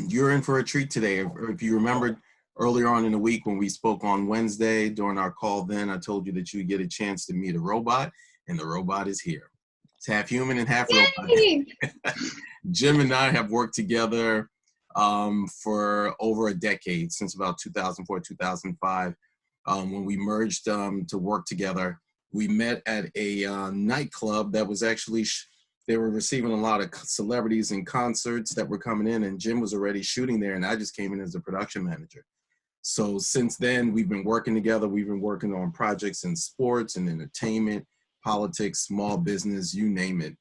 You're in for a treat today. If you remembered earlier on in the week when we spoke on Wednesday during our call, then I told you that you get a chance to meet a robot, and the robot is here. It's half human and half robot. Yay! Jim and I have worked together for over a decade, since about 2004, 2005, when we merged to work together. We met at a nightclub that was actually, they were receiving a lot of celebrities and concerts that were coming in, and Jim was already shooting there, and I just came in as a production manager. So since then, we've been working together. We've been working on projects in sports and entertainment, politics, small business, you name it.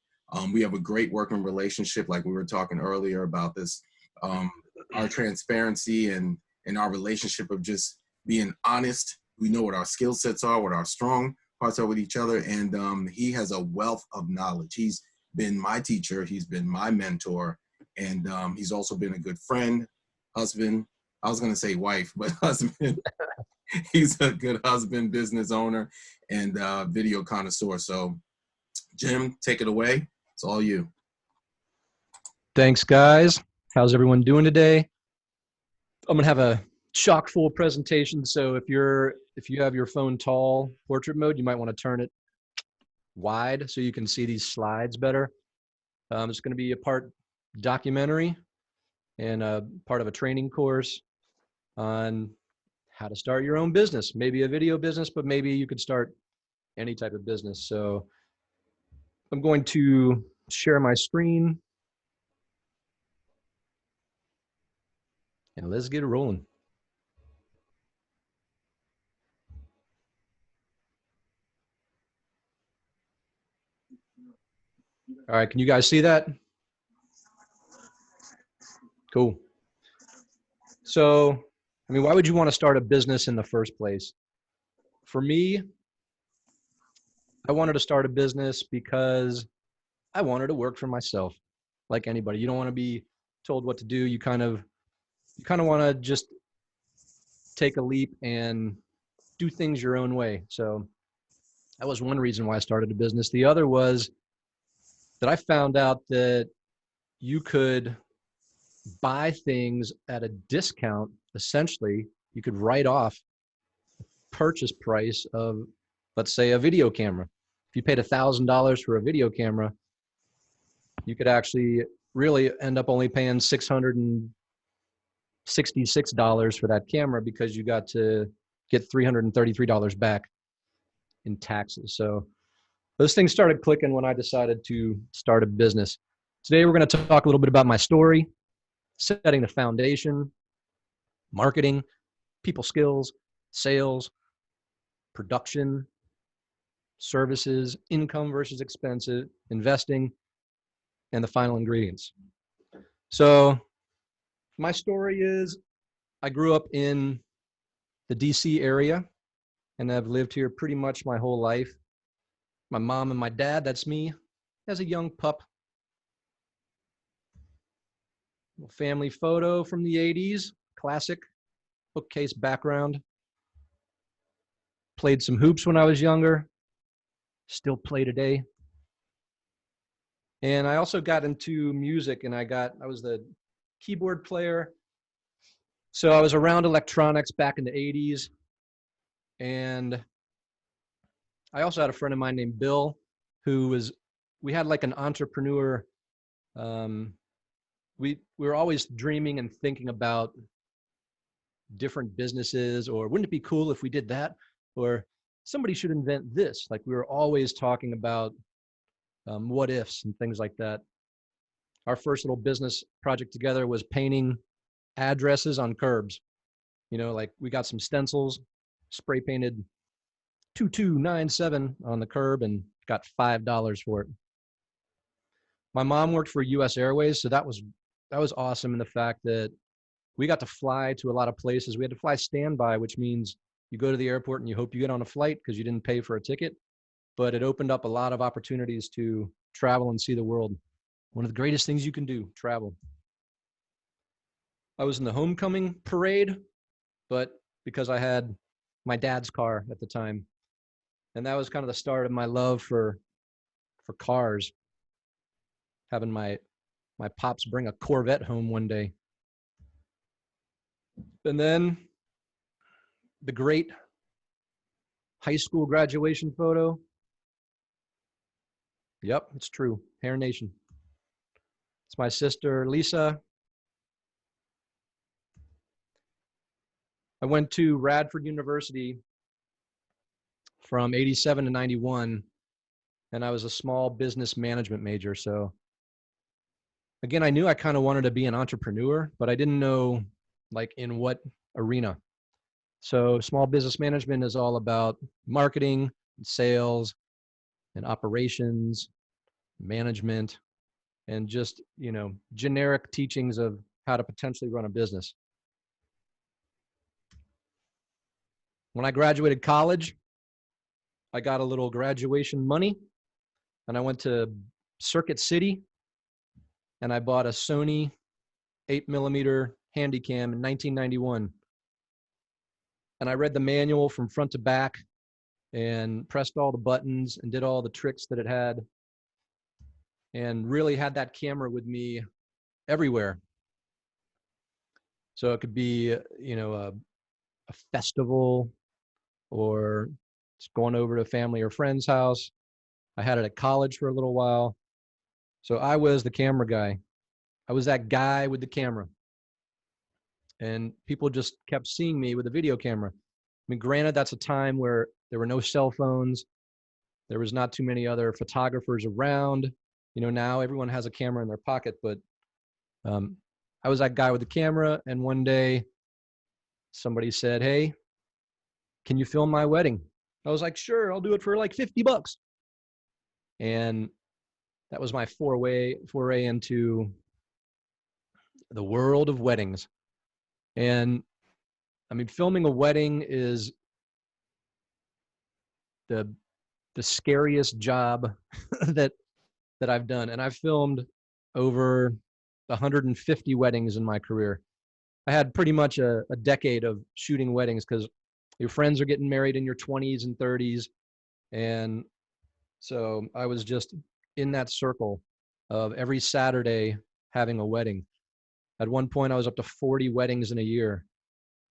We have a great working relationship, like we were talking earlier about this, our transparency and our relationship of just being honest. We know what our skill sets are, what our strong parts are with each other, and he has a wealth of knowledge. He's been my teacher, he's been my mentor, and he's also been a good friend, husband. I was going to say wife, but husband. He's a good husband, business owner, and video connoisseur. So, Jim, take it away. It's all you. Thanks, guys. How's everyone doing today? I'm gonna have a chock full presentation. So if you have your phone tall portrait mode, you might want to turn it wide so you can see these slides better. It's going to be a part documentary and a part of a training course on how to start your own business, maybe a video business, but maybe you could start any type of business. So I'm going to share my screen and let's get it rolling. All right, can you guys see that? Cool. So, I mean, why would you want to start a business in the first place? For me, I wanted to start a business because I wanted to work for myself, like anybody. You don't want to be told what to do. You kind of want to just take a leap and do things your own way. So that was one reason why I started a business. The other was that I found out that you could buy things at a discount. Essentially, you could write off the purchase price of, let's say, a video camera. If you paid $1,000 for a video camera, you could actually really end up only paying $666 for that camera because you got to get $333 back in taxes. So those things started clicking when I decided to start a business. Today, we're going to talk a little bit about my story, setting the foundation, marketing, people skills, sales, production, services, income versus expenses, investing, and the final ingredients. So my story is I grew up in the DC area and I've lived here pretty much my whole life. My mom and my dad, that's me as a young pup. Family photo from the 80s, classic bookcase background. Played some hoops when I was younger, still play today. And I also got into music and I was the keyboard player. So I was around electronics back in the 80s. And I also had a friend of mine named Bill we had like an entrepreneur, we were always dreaming and thinking about different businesses, or wouldn't it be cool if we did that? Or somebody should invent this. Like we were always talking about what ifs and things like that. Our first little business project together was painting addresses on curbs. You know, like we got some stencils, spray painted 2297 on the curb and got $5 for it. My mom worked for US Airways, so that was awesome in the fact that we got to fly to a lot of places. We had to fly standby, which means you go to the airport and you hope you get on a flight because you didn't pay for a ticket. But it opened up a lot of opportunities to travel and see the world. One of the greatest things you can do, travel. I was in the homecoming parade, but because I had my dad's car at the time. And that was kind of the start of my love for cars. Having my pops bring a Corvette home one day. And then the great high school graduation photo. Yep, it's true. Hair Nation. It's my sister, Lisa. I went to Radford University from 87 to 91, and I was a small business management major. So again, I knew I kind of wanted to be an entrepreneur, but I didn't know like in what arena. So small business management is all about marketing, and sales, and operations, management, and just, generic teachings of how to potentially run a business. When I graduated college, I got a little graduation money and I went to Circuit City and I bought a Sony 8mm Handycam in 1991. And I read the manual from front to back and pressed all the buttons and did all the tricks that it had, and really had that camera with me everywhere. So it could be, a festival or just going over to a family or friend's house. I had it at college for a little while. So I was the camera guy. I was that guy with the camera. And people just kept seeing me with a video camera. I mean, granted, that's a time where there were no cell phones. There was not too many other photographers around. Now everyone has a camera in their pocket, but I was that guy with the camera. And one day somebody said, "Hey, can you film my wedding?" I was like, "Sure, I'll do it for like $50." And that was my foray into the world of weddings. And I mean, filming a wedding is the scariest job that I've done. And I've filmed over 150 weddings in my career. I had pretty much a decade of shooting weddings because your friends are getting married in your 20s and 30s. And so I was just in that circle of every Saturday having a wedding. At one point, I was up to 40 weddings in a year.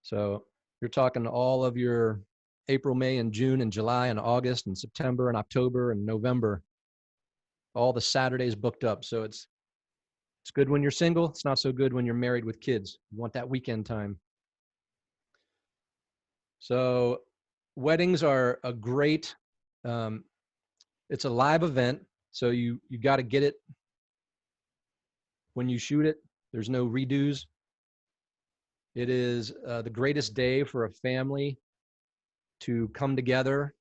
So you're talking all of your April, May, and June, and July, and August, and September, and October, and November. All the Saturdays booked up. So it's good when you're single. It's not so good when you're married with kids. You want that weekend time. So weddings are a great, it's a live event. So you got to get it when you shoot it. There's no redos. It is the greatest day for a family to come together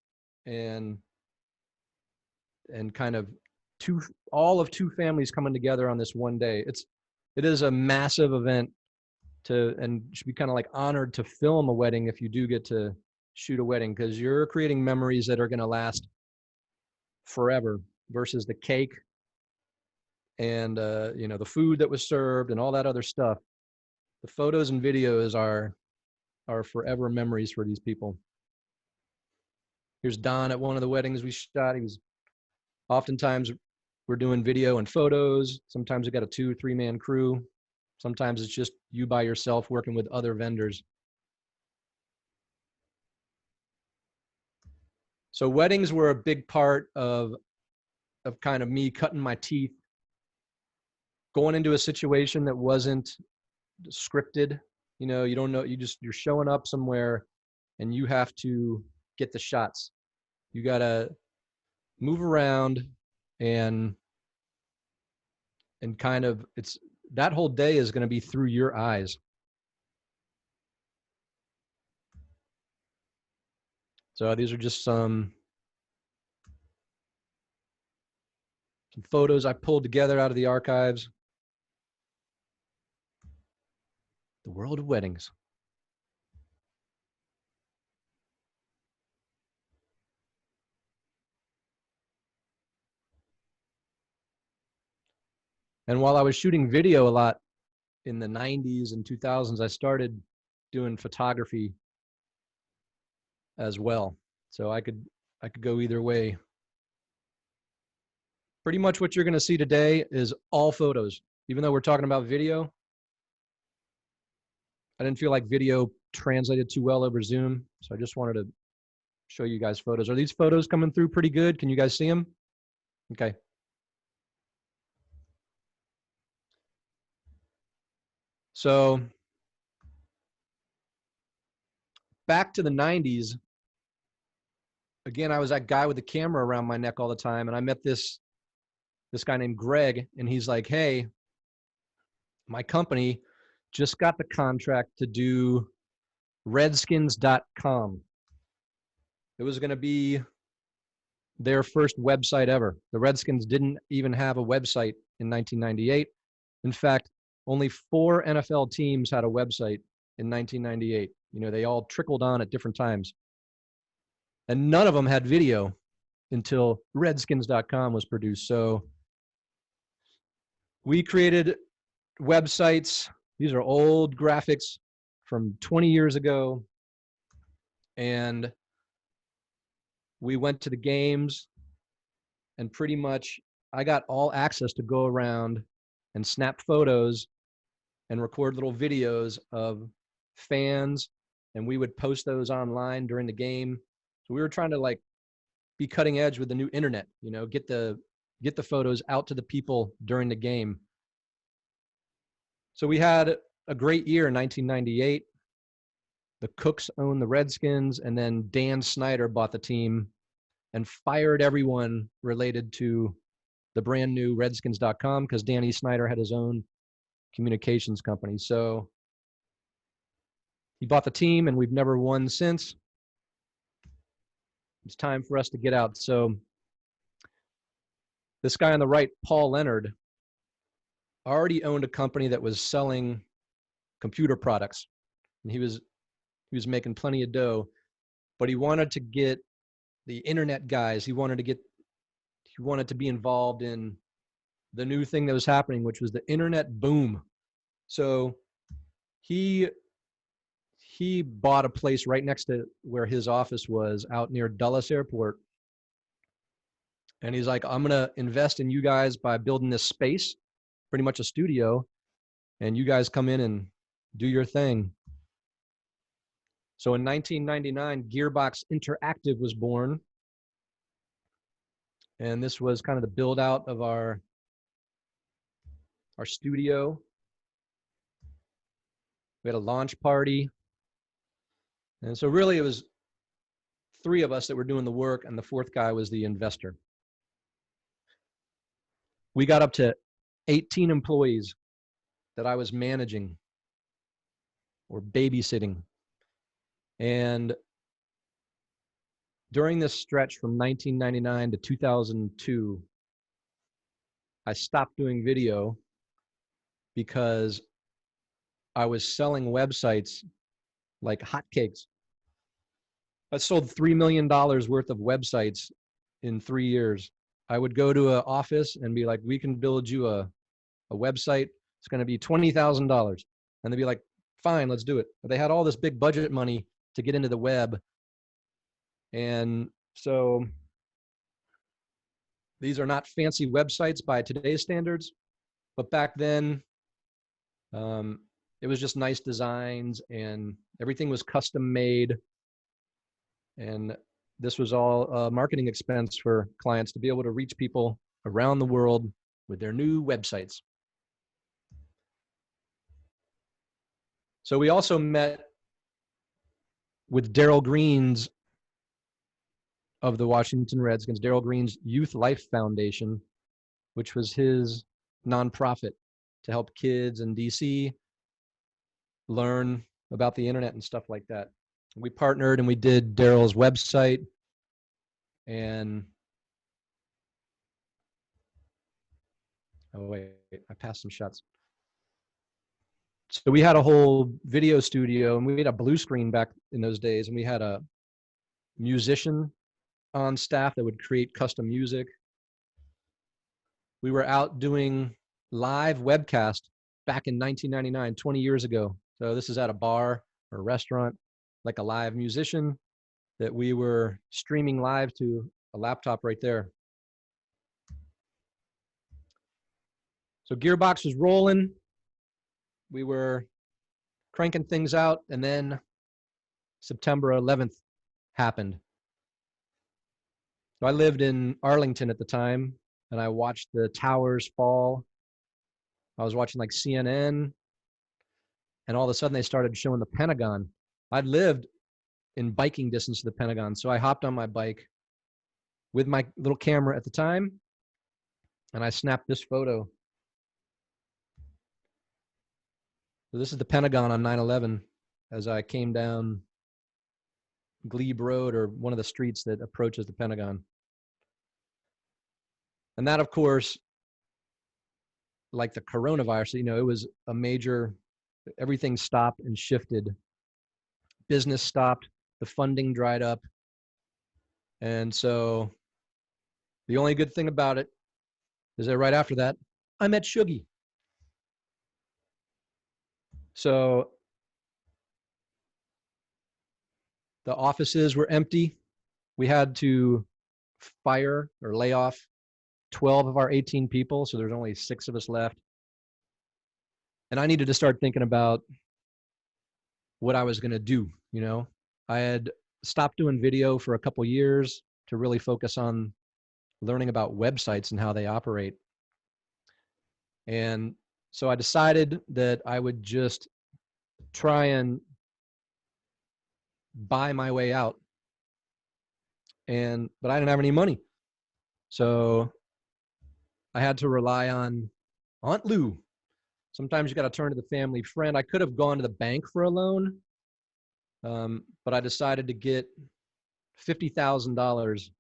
and kind of all of two families coming together on this one day. It is a massive event and should be kind of like honored to film a wedding if you do get to shoot a wedding, because you're creating memories that are going to last forever versus the cake and the food that was served and all that other stuff. The photos and videos are forever memories for these people. Here's Don at one of the weddings we shot. Oftentimes we're doing video and photos. Sometimes we got a 2-3 man crew. Sometimes it's just you by yourself working with other vendors. So weddings were a big part of kind of me cutting my teeth, going into a situation that wasn't scripted. You don't know, you're showing up somewhere and you have to get the shots. You got to move around and kind of, that whole day is going to be through your eyes. So these are just some photos I pulled together out of the archives. The world of weddings. And while I was shooting video a lot in the 90s and 2000s, I started doing photography as well. So I could go either way. Pretty much what you're going to see today is all photos. Even though we're talking about video, I didn't feel like video translated too well over Zoom, so I just wanted to show you guys photos. Are these photos coming through pretty good? Can you guys see them? Okay. So back to the 90s, again, I was that guy with the camera around my neck all the time, and I met this guy named Greg, and he's like, hey, my company just got the contract to do redskins.com. It was going to be their first website ever. The Redskins didn't even have a website in 1998. In fact, only 4 NFL teams had a website in 1998. You know, they all trickled on at different times. And none of them had video until redskins.com was produced. So we created websites. These are old graphics from 20 years ago. And we went to the games, and pretty much I got all access to go around and snap photos and record little videos of fans, and we would post those online during the game. So we were trying to like be cutting edge with the new internet, you know, get the photos out to the people during the game. So we had a great year in 1998. The Cooks owned the Redskins, and then Dan Snyder bought the team and fired everyone related to the brand new redskins.com because Danny Snyder had his own communications company. So he bought the team, and we've never won since. It's time for us to get out. So this guy on the right, Paul Leonard, already owned a company that was selling computer products, and he was making plenty of dough, but he wanted to get the internet guys. He wanted to be involved in the new thing that was happening, which was the internet boom. So he bought a place right next to where his office was out near Dulles Airport. And he's like, I'm going to invest in you guys by building this space, pretty much a studio, and you guys come in and do your thing. So in 1999, Gearbox Interactive was born. And this was kind of the build out of our studio. We had a launch party. And so really it was 3 of us that were doing the work, and the 4th guy was the investor. We got up to 18 employees that I was managing or babysitting. And during this stretch from 1999 to 2002, I stopped doing video because I was selling websites like hotcakes. I sold $3 million worth of websites in 3 years. I would go to an office and be like, we can build you a website. It's going to be $20,000. And they'd be like, fine, let's do it. But they had all this big budget money to get into the web. And so these are not fancy websites by today's standards, but back then it was just nice designs, and everything was custom made. And this was all a marketing expense for clients to be able to reach people around the world with their new websites. So we also met with Darryl Green's of the Washington Redskins, Darryl Green's Youth Life Foundation, which was his nonprofit to help kids in DC learn about the internet and stuff like that. We partnered and we did Darryl's website, and oh wait, I passed some shots. So we had a whole video studio, and we had a blue screen back in those days, and we had a musician on staff that would create custom music. We were out doing live webcast back in 1999, 20 years ago. So this is at a bar or a restaurant, like a live musician that we were streaming live to a laptop right there. So Gearbox was rolling. We were cranking things out, and then September 11th happened. So I lived in Arlington at the time, and I watched the towers fall. I was watching like CNN, and all of a sudden they started showing the Pentagon. I'd lived in biking distance to the Pentagon, so I hopped on my bike with my little camera at the time, and I snapped this photo. So this is the Pentagon on 9/11 as I came down Glebe Road, or one of the streets that approaches the Pentagon. And that, of course, like the coronavirus, you know, it was a major, everything stopped and shifted. Business stopped, the funding dried up. And so the only good thing about it is that right after that, I met Shuggy. So the offices were empty. We had to fire or lay off 12 of our 18 people. So there's only 6 of us left. And I needed to start thinking about what I was going to do. You know, I had stopped doing video for a couple years to really focus on learning about websites and how they operate. And so I decided that I would just try and buy my way out. But I didn't have any money. So I had to rely on Aunt Lou. Sometimes you got to turn to the family friend. I could have gone to the bank for a loan, but I decided to get $50,000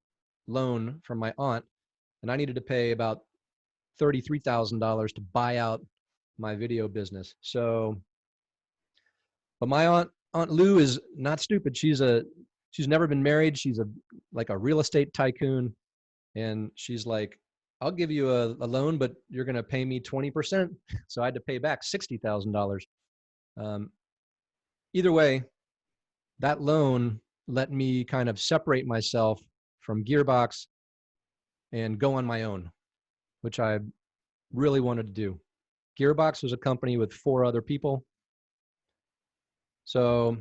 loan from my aunt, and I needed to pay about $33,000 to buy out my video business. So, but my Aunt Lou is not stupid. She's never been married. She's like a real estate tycoon, and she's like, I'll give you a loan, but you're going to pay me 20%. So I had to pay back $60,000. Either way, that loan let me kind of separate myself from Gearbox and go on my own, which I really wanted to do. Gearbox was a company with 4 other people. So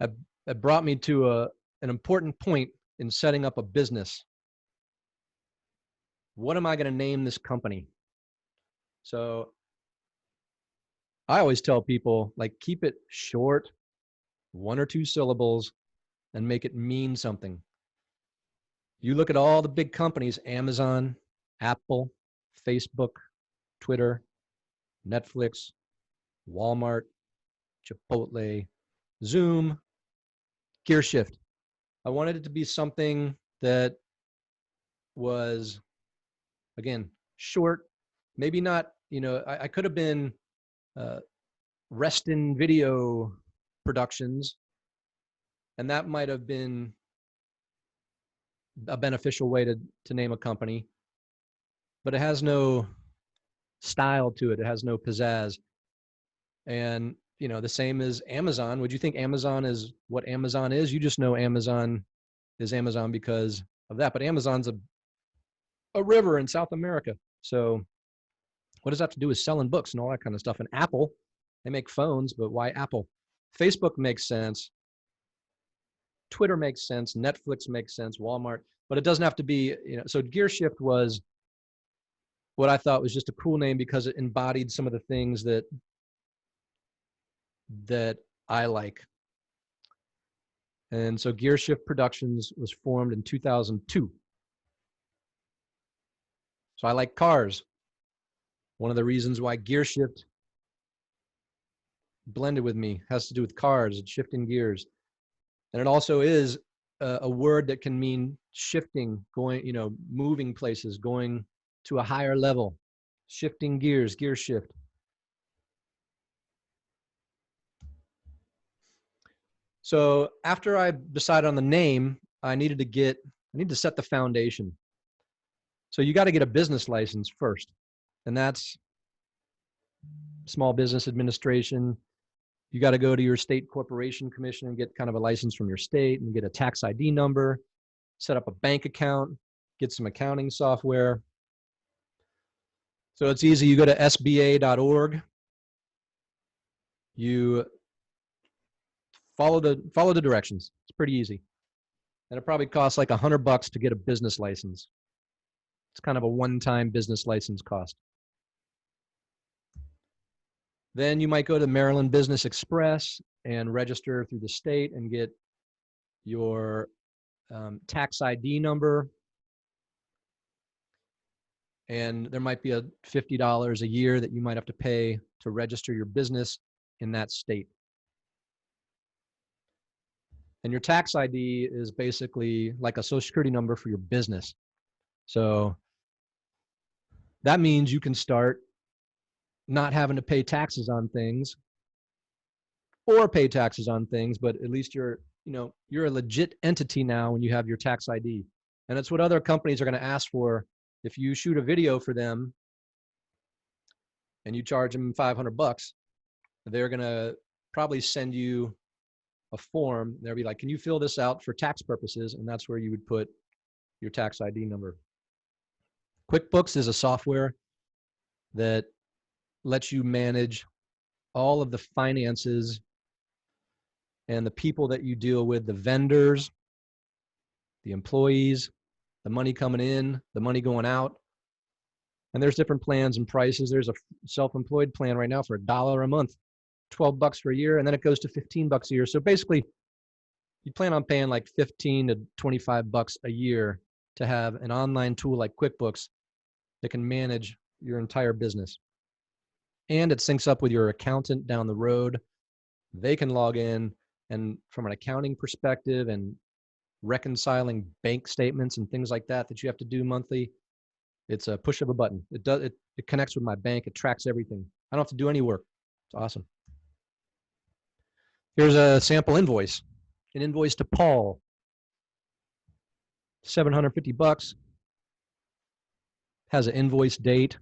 it brought me to an important point in setting up a business. What am I going to name this company? So I always tell people, like, keep it short, 1 or 2 syllables, and make it mean something. You look at all the big companies, Amazon, Apple, Facebook, Twitter, Netflix, Walmart, Chipotle, Zoom, Gearshift. I wanted it to be something that was, again, short, maybe not, you know, I could have been Reston Video Productions, and that might have been a beneficial way to name a company, but it has no style to it. It has no pizzazz. And, you know, the same as Amazon. Would you think Amazon is what Amazon is? You just know Amazon is Amazon because of that. But Amazon's a river in South America. So what does that have to do with selling books and all that kind of stuff? And Apple, they make phones, but why Apple? Facebook makes sense. Twitter makes sense. Netflix makes sense. Walmart, but it doesn't have to be, you know. So Gearshift was what I thought was just a cool name because it embodied some of the things that I like. And so Gearshift Productions was formed in 2002. So I like cars. One of the reasons why Gearshift blended with me has to do with cars and shifting gears. And it also is a word that can mean shifting, going, you know, moving places, going to a higher level, shifting gears, gear shift. So after I decided on the name, I need to set the foundation. So you got to get a business license first, and that's Small Business Administration. You got to go to your state corporation commission and get kind of a license from your state and get a tax ID number, set up a bank account, get some accounting software. So it's easy. You go to sba.org You follow the directions. It's pretty easy. And it probably costs like $100 to get a business license. It's kind of a one-time business license cost. Then you might go to Maryland Business Express and register through the state and get your tax ID number. And there might be a $50 a year that you might have to pay to register your business in that state. And your tax ID is basically like a social security number for your business. So that means you can start not having to pay taxes on things or pay taxes on things, but at least you're a legit entity now when you have your tax ID. And it's what other companies are going to ask for. If you shoot a video for them and you charge them $500, they're going to probably send you a form. They'll be like, can you fill this out for tax purposes? And that's where you would put your tax ID number. QuickBooks is a software that lets you manage all of the finances and the people that you deal with, the vendors, the employees, the money coming in, the money going out. And there's different plans and prices. There's a self-employed plan right now for $1 a month, $12 for a year, and then it goes to $15 a year. So basically, you plan on paying like $15 to $25 a year to have an online tool like QuickBooks that can manage your entire business. And it syncs up with your accountant down the road. They can log in, and from an accounting perspective and reconciling bank statements and things like that you have to do monthly, it's a push of a button. It connects with my bank. It tracks everything. I don't have to do any work. It's awesome. Here's a sample invoice. An invoice to Paul. $750. Has an invoice date,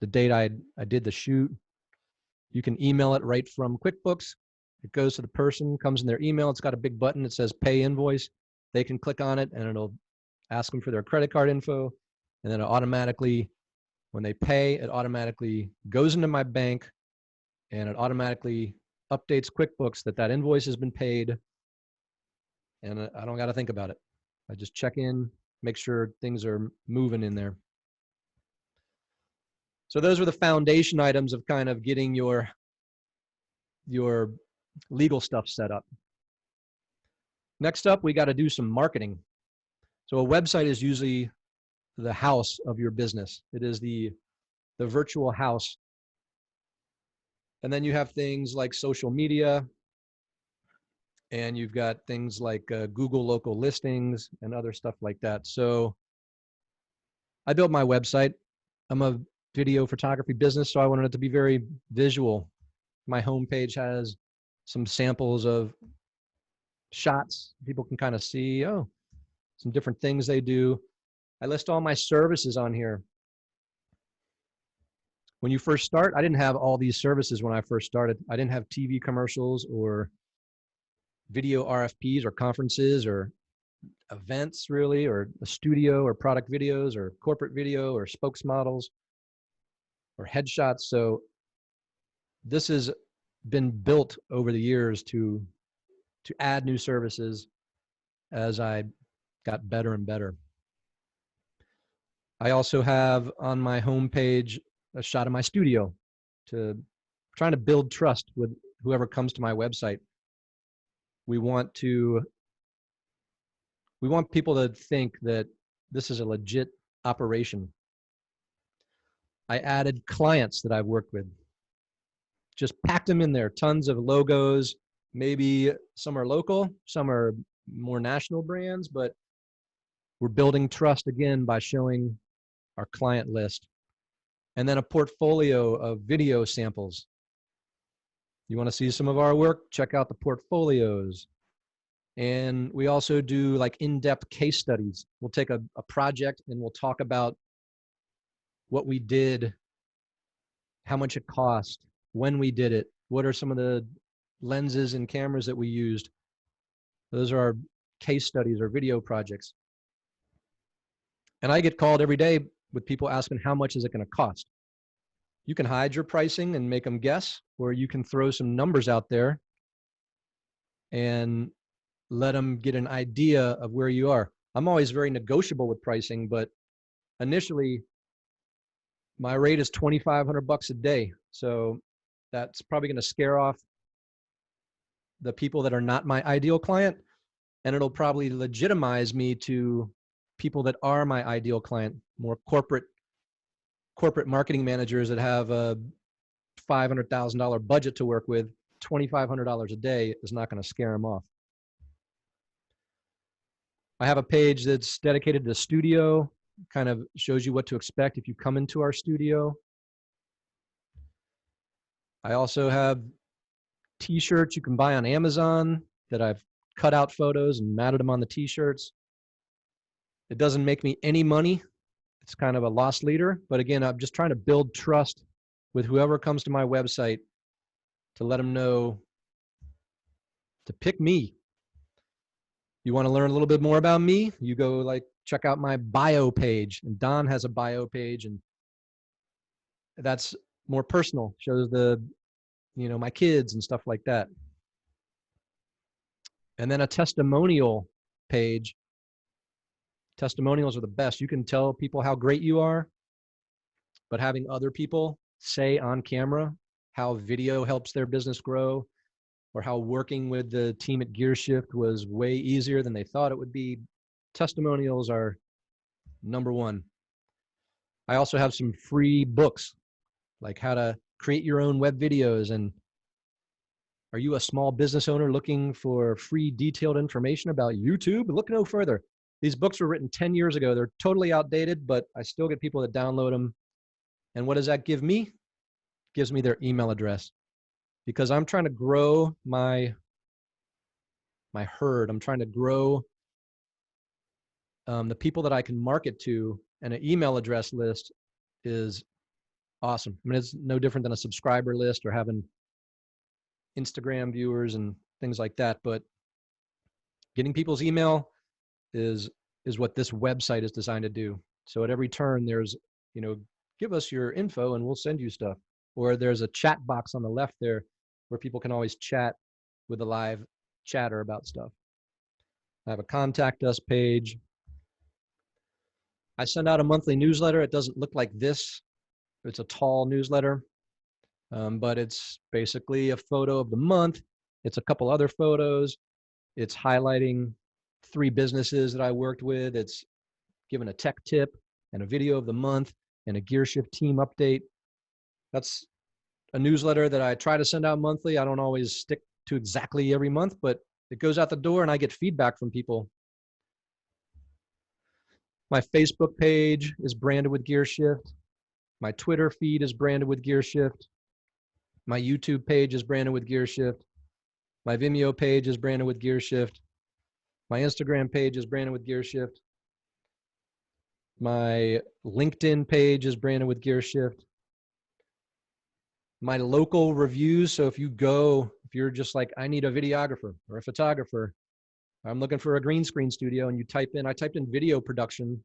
the date I did the shoot. You can email it right from QuickBooks. It goes to the person, comes in their email. It's got a big button that says pay invoice. They can click on it and it'll ask them for their credit card info. And then it automatically, when they pay, it automatically goes into my bank and it automatically updates QuickBooks that invoice has been paid. And I don't got to think about it. I just check in, make sure things are moving in there. So those are the foundation items of kind of getting your legal stuff set up. Next up, we got to do some marketing. So a website is usually the house of your business. It is the virtual house. And then you have things like social media, and you've got things like Google local listings and other stuff like that. So I built my website. I'm a video photography business, so I wanted it to be very visual. My homepage has some samples of shots. People can kind of see, oh, some different things they do. I list all my services on here. When you first start, I didn't have all these services when I first started. I didn't have TV commercials or video RFPs or conferences or events really, or a studio or product videos or corporate video or spokesmodels or headshots. So this has been built over the years to add new services as I got better and better. I also have on my homepage a shot of my studio, trying to build trust with whoever comes to my website. We want people to think that this is a legit operation. I added clients that I've worked with. Just packed them in there, tons of logos. Maybe some are local, some are more national brands, but we're building trust again by showing our client list. And then a portfolio of video samples. You want to see some of our work? Check out the portfolios. And we also do like in-depth case studies. We'll take a project and we'll talk about what we did, how much it cost, when we did it, what are some of the lenses and cameras that we used. Those are our case studies or video projects. And I get called every day with people asking, how much is it going to cost? You can hide your pricing and make them guess, or you can throw some numbers out there and let them get an idea of where you are. I'm always very negotiable with pricing, but initially my rate is $2,500 a day. So that's probably going to scare off the people that are not my ideal client, and it'll probably legitimize me to people that are my ideal client, more corporate marketing managers that have a $500,000 budget to work with. $2,500 a day is not going to scare them off. I have a page that's dedicated to studio, kind of shows you what to expect if you come into our studio. I also have t-shirts you can buy on Amazon that I've cut out photos and matted them on the t-shirts. It doesn't make me any money. It's kind of a lost leader. But again, I'm just trying to build trust with whoever comes to my website to let them know to pick me. You want to learn a little bit more about me? You go like check out my bio page, and Don has a bio page, and that's more personal. Shows the, my kids and stuff like that. And then a testimonial page. Testimonials are the best. You can tell people how great you are, but having other people say on camera how video helps their business grow, or how working with the team at GearShift was way easier than they thought it would be. Testimonials are number one. I also have some free books, like how to create your own web videos. And are you a small business owner looking for free detailed information about YouTube? Look no further. These books were written 10 years ago. They're totally outdated, but I still get people that download them. And what does that give me? It gives me their email address, because I'm trying to grow my herd. I'm trying to grow the people that I can market to, and an email address list is awesome. I mean, it's no different than a subscriber list or having Instagram viewers and things like that, but getting people's email is what this website is designed to do. So at every turn, there's, give us your info and we'll send you stuff. Or there's a chat box on the left there where people can always chat with a live chatter about stuff. I have a contact us page. I send out a monthly newsletter. It doesn't look like this. It's a tall newsletter, but it's basically a photo of the month. It's a couple other photos. It's highlighting 3 businesses that I worked with. It's giving a tech tip and a video of the month and a GearShift team update. That's a newsletter that I try to send out monthly. I don't always stick to exactly every month, but it goes out the door and I get feedback from people. My Facebook page is branded with GearShift. My Twitter feed is branded with GearShift. My YouTube page is branded with GearShift. My Vimeo page is branded with GearShift. My Instagram page is branded with GearShift. My LinkedIn page is branded with GearShift. My local reviews. So if you're just like, I need a videographer or a photographer, I'm looking for a green screen studio, and I typed in video production,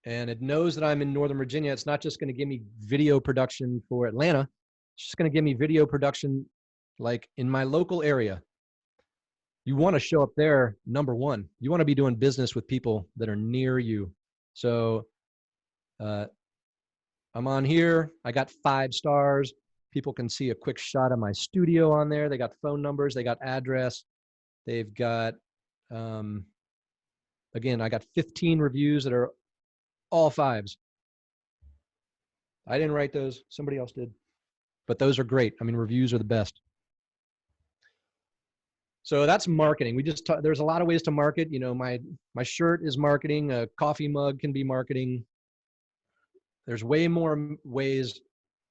and it knows that I'm in Northern Virginia. It's not just going to give me video production for Atlanta. It's just going to give me video production like in my local area. You want to show up there, number one. You want to be doing business with people that are near you. So I'm on here. I got 5 stars. People can see a quick shot of my studio on there. They got phone numbers. They got address. They've got, again, I got 15 reviews that are all 5s. I didn't write those. Somebody else did. But those are great. I mean, reviews are the best. So that's marketing. There's a lot of ways to market. My shirt is marketing. A coffee mug can be marketing. There's way more ways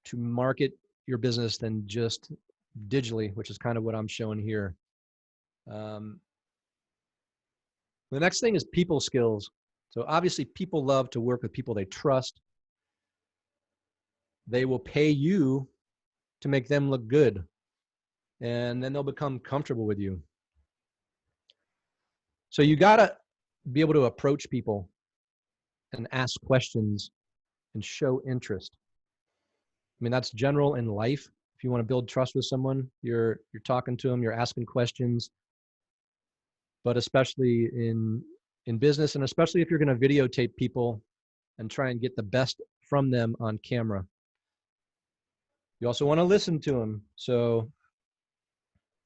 to market your business than just digitally, which is kind of what I'm showing here. The next thing is people skills. So obviously people love to work with people they trust. They will pay you to make them look good, and then they'll become comfortable with you. So you got to be able to approach people and ask questions and show interest. I mean, that's general in life. If you want to build trust with someone, you're talking to them, you're asking questions, but especially in business, and especially if you're going to videotape people and try and get the best from them on camera. You also want to listen to them, so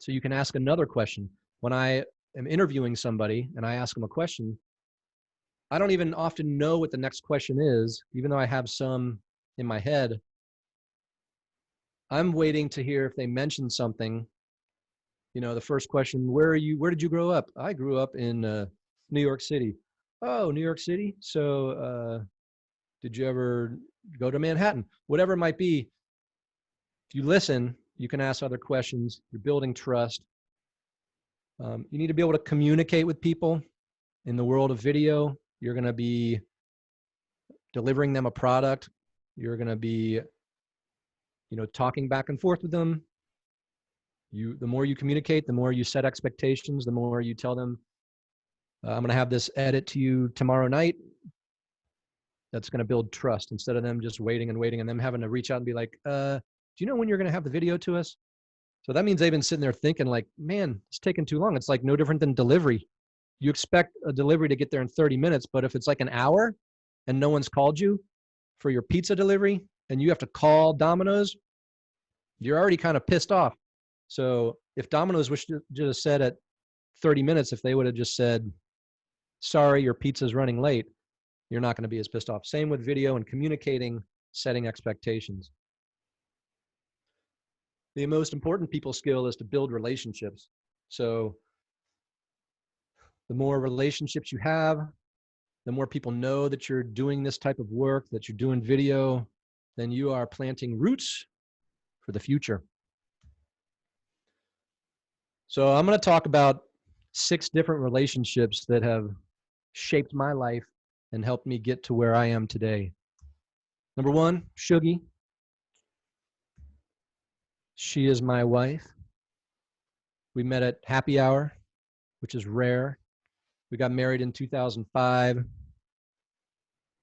you can ask another question. When I am interviewing somebody and I ask them a question, I don't even often know what the next question is, even though I have some in my head. I'm waiting to hear if they mention something. You know, the first question, where did you grow up? I grew up in New York City. Oh, New York City? So did you ever go to Manhattan? Whatever it might be, if you listen, you can ask other questions. You're building trust. You need to be able to communicate with people. In the world of video, you're going to be delivering them a product. You're going to be, talking back and forth with them. The more you communicate, the more you set expectations, the more you tell them, I'm going to have this edit to you tomorrow night. That's going to build trust instead of them just waiting and them having to reach out and be like, do you know when you're going to have the video to us? So that means they've been sitting there thinking like, man, it's taking too long. It's like no different than delivery. You expect a delivery to get there in 30 minutes, but if it's like an hour and no one's called you for your pizza delivery and you have to call Domino's, you're already kind of pissed off. So if Domino's was just said at 30 minutes, if they would have just said, sorry, your pizza's running late, you're not going to be as pissed off. Same with video and communicating, setting expectations. The most important people skill is to build relationships. So the more relationships you have, the more people know that you're doing this type of work, that you're doing video, then you are planting roots for the future. So I'm going to talk about 6 different relationships that have shaped my life and helped me get to where I am today. Number 1, Shuggy. She is my wife. We met at happy hour, which is rare. We got married in 2005.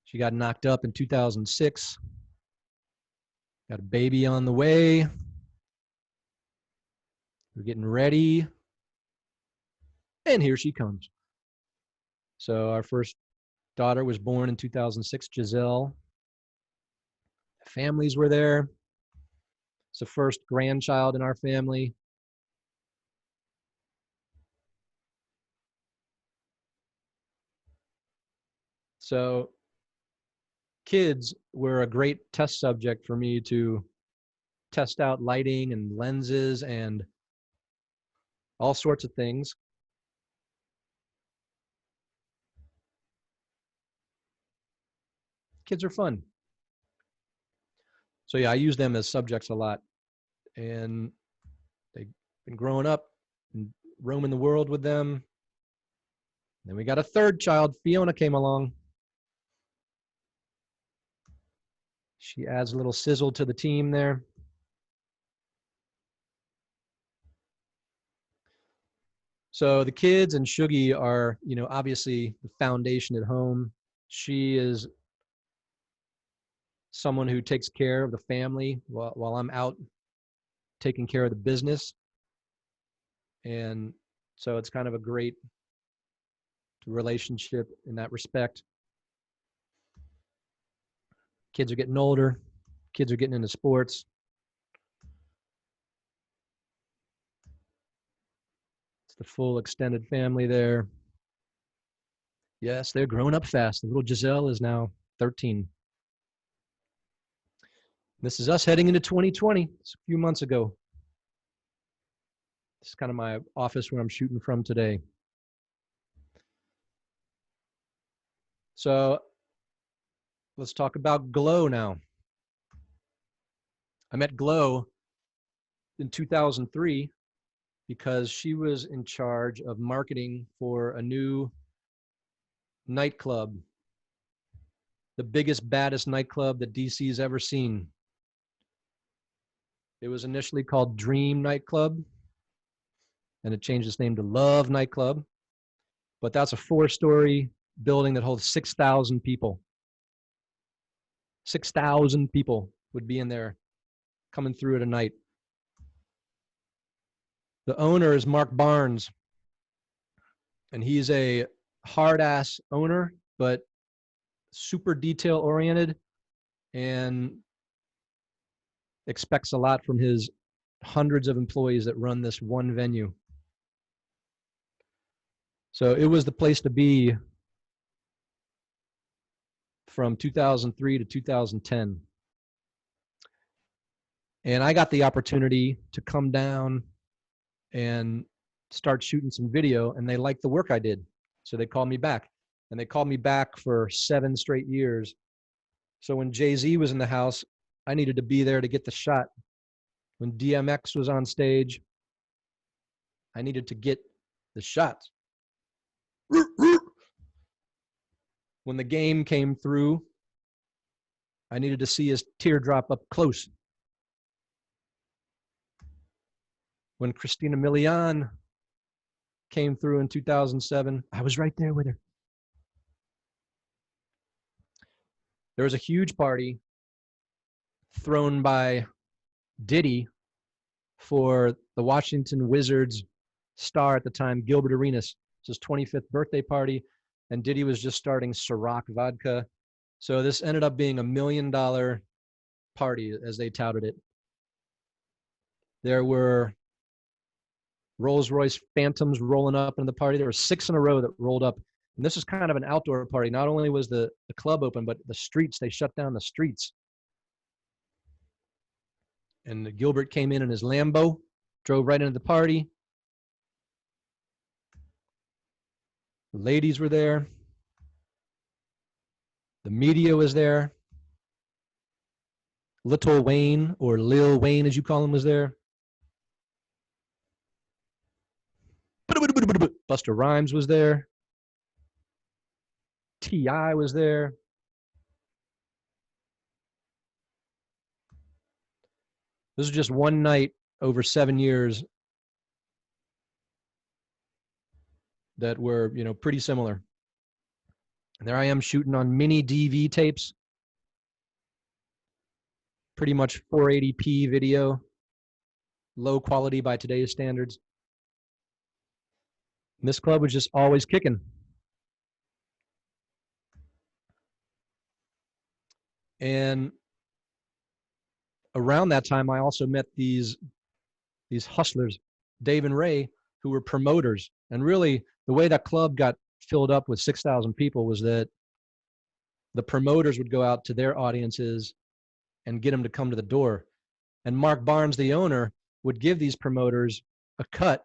She got knocked up in 2006. Got a baby on the way. We're getting ready. And here she comes. So our first daughter was born in 2006, Giselle. Families were there. It's the first grandchild in our family. So kids were a great test subject for me to test out lighting and lenses and all sorts of things. Kids are fun. So yeah, I use them as subjects a lot. And they've been growing up and roaming the world with them. Then we got a third child. Fiona came along. She adds a little sizzle to the team there. So the kids and Shuggy are, obviously the foundation at home. She is someone who takes care of the family while I'm out taking care of the business. And so it's kind of a great relationship in that respect. Kids are getting older. Kids are getting into sports. It's the full extended family there. Yes, they're growing up fast. The little Giselle is now 13. This is us heading into 2020. It's a few months ago. This is kind of my office where I'm shooting from today. So let's talk about Glow now. I met Glow in 2003 because she was in charge of marketing for a new nightclub, the biggest, baddest nightclub that DC's ever seen. It was initially called Dream Nightclub, and it changed its name to Love Nightclub. But that's a 4-story building that holds 6,000 people. 6,000 people would be in there coming through at a night. The owner is Mark Barnes, and he's a hard-ass owner, but super detail-oriented and expects a lot from his hundreds of employees that run this one venue. So it was the place to be from 2003 to 2010. And I got the opportunity to come down and start shooting some video, and they liked the work I did. So they called me back, and they called me back for 7 straight years. So when Jay-Z was in the house, I needed to be there to get the shot. When DMX was on stage, I needed to get the shots. When the Game came through, I needed to see his teardrop up close. When Christina Milian came through in 2007, I was right there with her. There was a huge party thrown by Diddy for the Washington Wizards star at the time, Gilbert Arenas. It's his 25th birthday party, and Diddy was just starting Ciroc vodka. So this ended up being $1 million party, as they touted it. There were Rolls-Royce Phantoms rolling up in the party. There were 6 in a row that rolled up. And this is kind of an outdoor party. Not only was the club open, but the streets, they shut down the streets. And Gilbert came in his Lambo, drove right into the party. The ladies were there. The media was there. Little Wayne, or Lil Wayne as you call him, was there. Busta Rhymes was there. T.I. was there. This was just one night over 7 years that were, pretty similar. And there I am shooting on mini DV tapes. Pretty much 480p video. Low quality by today's standards. And this club was just always kicking. And around that time, I also met these hustlers, Dave and Ray, who were promoters. And really, the way that club got filled up with 6,000 people was that the promoters would go out to their audiences and get them to come to the door. And Mark Barnes, the owner, would give these promoters a cut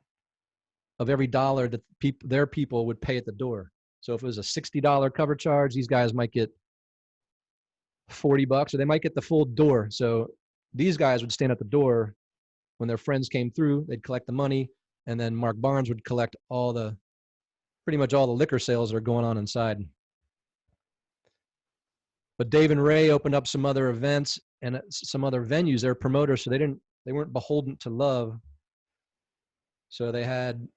of every dollar that their people would pay at the door. So if it was a $60 cover charge, these guys might get $40, or they might get the full door. So these guys would stand at the door when their friends came through. They'd collect the money, and then Mark Barnes would collect pretty much all the liquor sales that are going on inside. But Dave and Ray opened up some other events and some other venues. They're promoters, so they weren't beholden to Love. So they had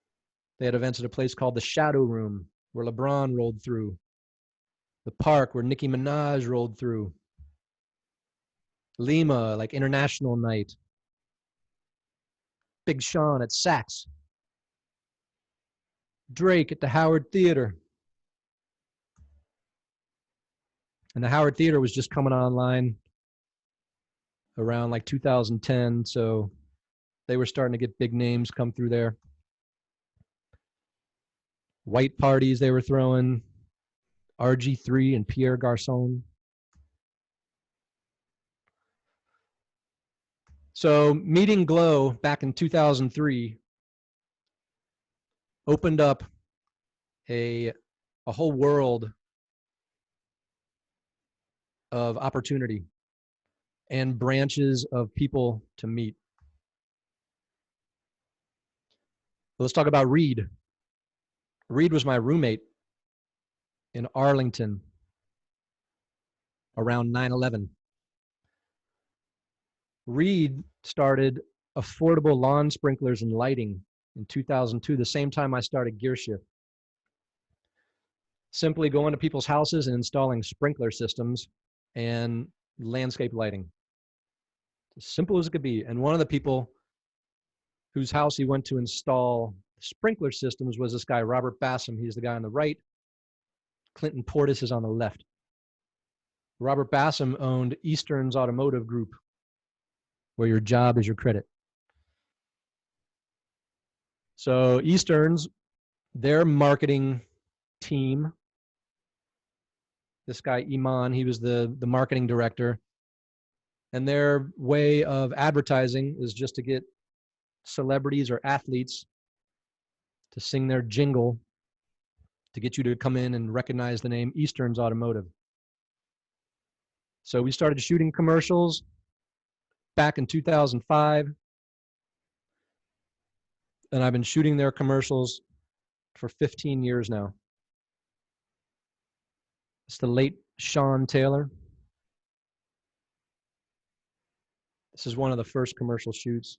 events at a place called the Shadow Room, where LeBron rolled through. The Park, where Nicki Minaj rolled through. Lima, like International Night. Big Sean at Saks. Drake at the Howard Theater. And the Howard Theater was just coming online around like 2010, so they were starting to get big names come through there. White parties they were throwing, RG3 and Pierre Garçon. So meeting Glow back in 2003 opened up a whole world of opportunity and branches of people to meet. Let's talk about Reed. Reed was my roommate in Arlington around 9/11. Reed started affordable lawn sprinklers and lighting in 2002, the same time I started Gearshift. Simply going to people's houses and installing sprinkler systems, and landscape lighting. As simple as it could be. And one of the people whose house he went to install sprinkler systems was this guy, Robert Bassam. He's the guy on the right. Clinton Portis is on the left. Robert Bassam owned Eastern's Automotive Group, where your job is your credit. So Eastern's, their marketing team, this guy Iman, he was the marketing director, and their way of advertising is just to get celebrities or athletes to sing their jingle to get you to come in and recognize the name Eastern's Automotive. So we started shooting commercials back in 2005, and I've been shooting their commercials for 15 years now. It's the late Sean Taylor. This is one of the first commercial shoots.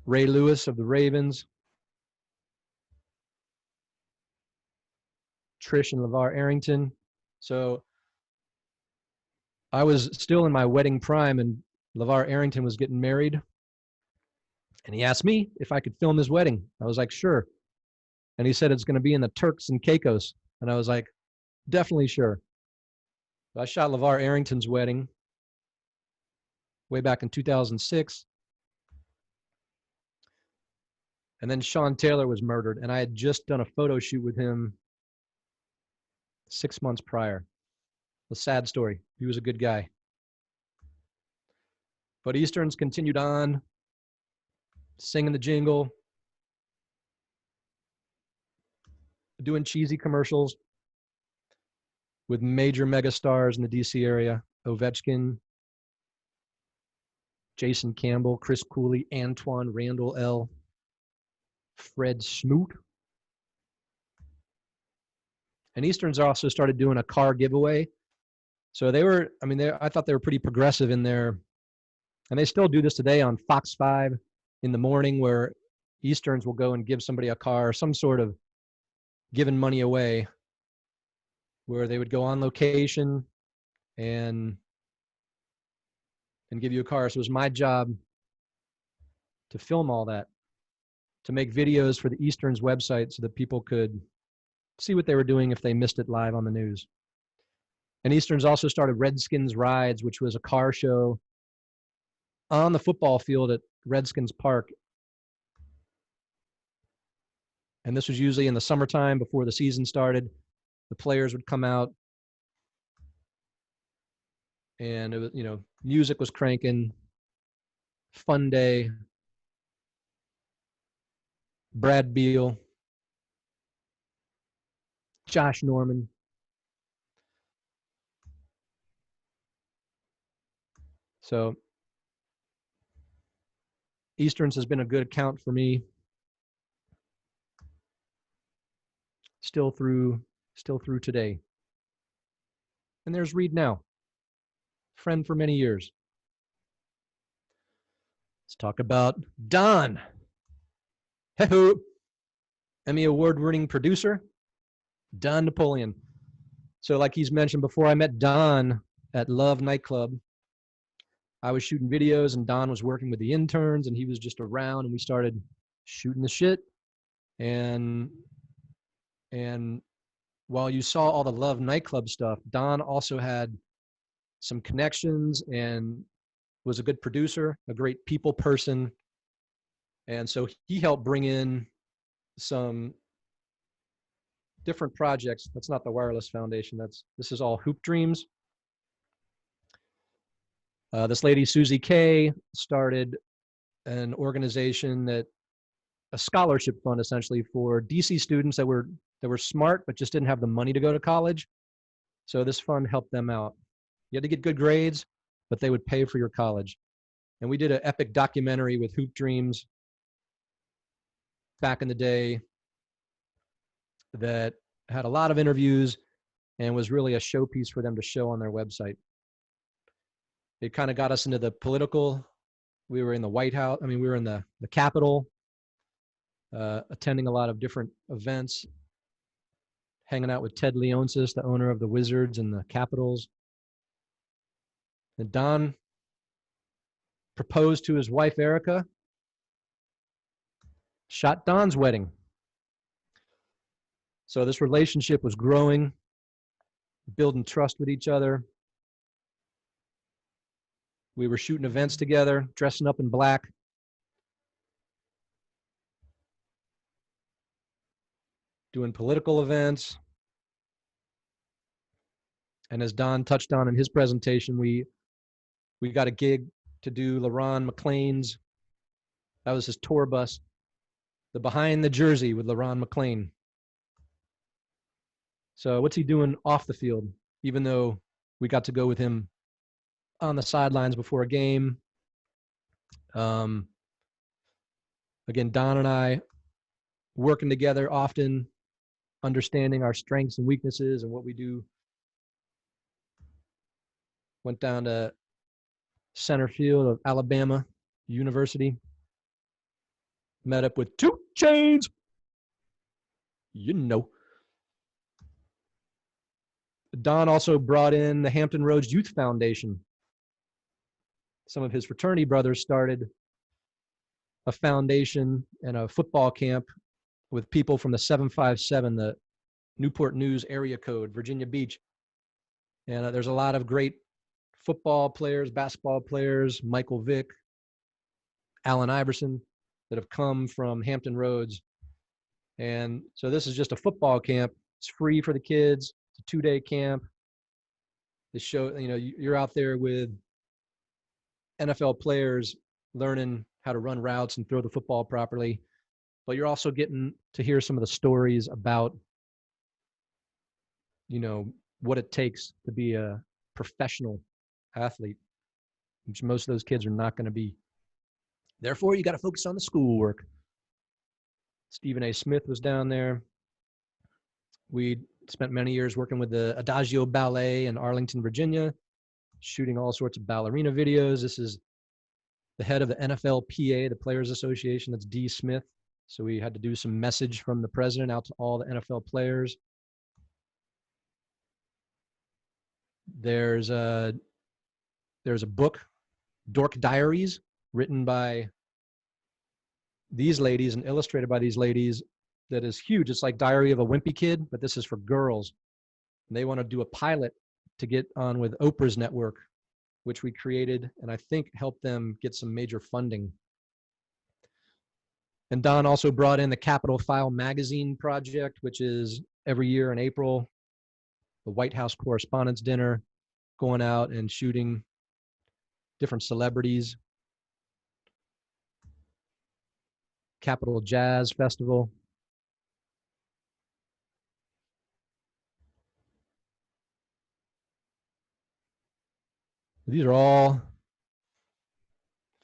Ray Lewis of the Ravens. Trish and LeVar Arrington. So I was still in my wedding prime, and LeVar Arrington was getting married. And he asked me if I could film his wedding. I was like, sure. And he said it's going to be in the Turks and Caicos. And I was like, definitely sure. So I shot LeVar Arrington's wedding way back in 2006. And then Sean Taylor was murdered, and I had just done a photo shoot with him 6 months prior. A sad story. He was a good guy. But Eastern's continued on, singing the jingle, doing cheesy commercials with major mega stars in the DC area. Ovechkin, Jason Campbell, Chris Cooley, Antoine Randall L., Fred Smoot. And Eastern's also started doing a car giveaway. So they were, I thought they were pretty progressive in their, and they still do this today on Fox 5 in the morning, where Eastern's will go and give somebody a car, some sort of giving money away, where they would go on location and give you a car. So it was my job to film all that, to make videos for the Eastern's website so that people could see what they were doing if they missed it live on the news. And Eastern's also started Redskins Rides, which was a car show on the football field at Redskins Park. And this was usually in the summertime before the season started. The players would come out, and it was, music was cranking, fun day. Brad Beal, Josh Norman. So Eastern's has been a good account for me. Still through today. And there's Reed now, friend for many years. Let's talk about Don. Hey-ho. Emmy Award-winning producer, Don Napoleon. So like he's mentioned before, I met Don at Love nightclub. I was shooting videos, and Don was working with the interns, and he was just around, and we started shooting the shit. And while you saw all the Love nightclub stuff, Don also had some connections and was a good producer, a great people person. And so he helped bring in some different projects. That's not the Wireless Foundation. This is all Hoop Dreams. This lady, Susie Kay, started an organization a scholarship fund essentially for DC students that were smart but just didn't have the money to go to college. So this fund helped them out. You had to get good grades, but they would pay for your college. And we did an epic documentary with Hoop Dreams back in the day that had a lot of interviews and was really a showpiece for them to show on their website. It kind of got us into the political. We were in the White House. We were in the Capitol, attending a lot of different events, hanging out with Ted Leonsis, the owner of the Wizards and the Capitals. And Don proposed to his wife, Erica, shot Don's wedding. So this relationship was growing, building trust with each other. We were shooting events together, dressing up in black. Doing political events. And as Don touched on in his presentation, we got a gig to do LaRon McClain's, that was his tour bus, the Behind the Jersey with LaRon McClain. So what's he doing off the field, even though we got to go with him on the sidelines before a game? Again, Don and I working together often, understanding our strengths and weaknesses and what we do. Went down to center field of Alabama University. Met up with 2 Chainz. You know. Don also brought in the Hampton Roads Youth Foundation. Some of his fraternity brothers started a foundation and a football camp with people from the 757, the Newport News area code, Virginia Beach. And there's a lot of great football players, basketball players, Michael Vick, Allen Iverson, that have come from Hampton Roads. And so this is just a football camp. It's free for the kids. It's a 2-day camp. They show, you're out there with NFL players learning how to run routes and throw the football properly. But you're also getting to hear some of the stories about, what it takes to be a professional athlete, which most of those kids are not going to be. Therefore, you got to focus on the schoolwork. Stephen A. Smith was down there. We spent many years working with the Adagio Ballet in Arlington, Virginia, shooting all sorts of ballerina videos. This is the head of the NFLPA, the Players Association. That's D. Smith. So we had to do some message from the president out to all the NFL players. There's a book, Dork Diaries, written by these ladies and illustrated by these ladies, that is huge. It's like Diary of a Wimpy Kid, but this is for girls. And they want to do a pilot to get on with Oprah's network, which we created and I think helped them get some major funding. And Don also brought in the Capitol File magazine project, which is every year in April, the White House Correspondents' Dinner, going out and shooting different celebrities. Capitol Jazz Festival. These are all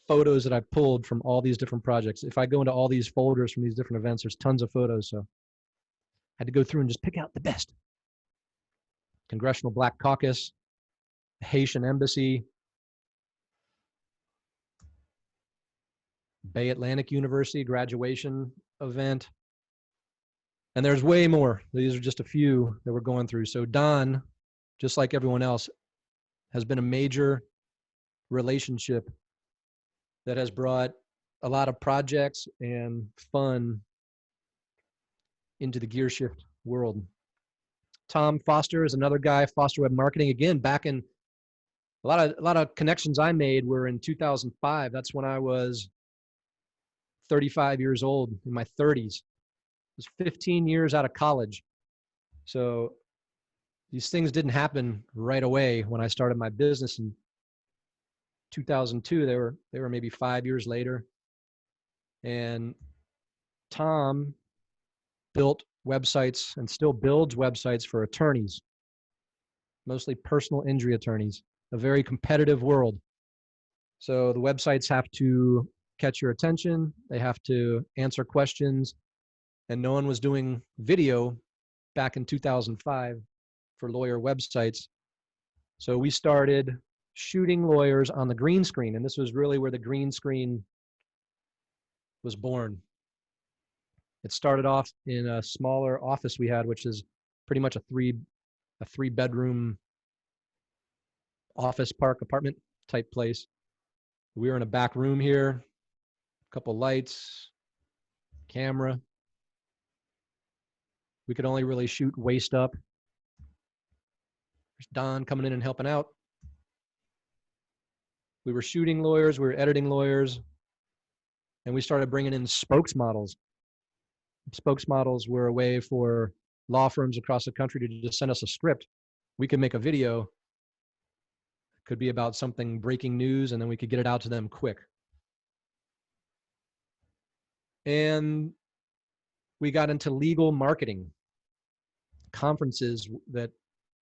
photos that I pulled from all these different projects. If I go into all these folders from these different events, there's tons of photos. So I had to go through and just pick out the best. Congressional Black Caucus, the Haitian Embassy, Bay Atlantic University graduation event. And there's way more. These are just a few that we're going through. So Don, just like everyone else, has been a major relationship that has brought a lot of projects and fun into the gearshift world. Tom Foster is another guy, Foster Web Marketing. Again, back in a lot of connections I made were in 2005. That's when I was 35 years old, in my 30s. It was 15 years out of college. So these things didn't happen right away when I started my business in 2002. They were maybe 5 years later. And Tom built websites and still builds websites for attorneys, mostly personal injury attorneys, a very competitive world. So the websites have to catch your attention. They have to answer questions. And no one was doing video back in 2005 for lawyer websites. So we started shooting lawyers on the green screen. And this was really where the green screen was born. It started off in a smaller office we had, which is pretty much a three bedroom office park apartment type place. We were in a back room here, a couple lights, camera. We could only really shoot waist up. There's Don coming in and helping out. We were shooting lawyers, we were editing lawyers, and we started bringing in spokesmodels. Spokesmodels were a way for law firms across the country to just send us a script. We could make a video. It could be about something breaking news, and then we could get it out to them quick. And we got into legal marketing, conferences that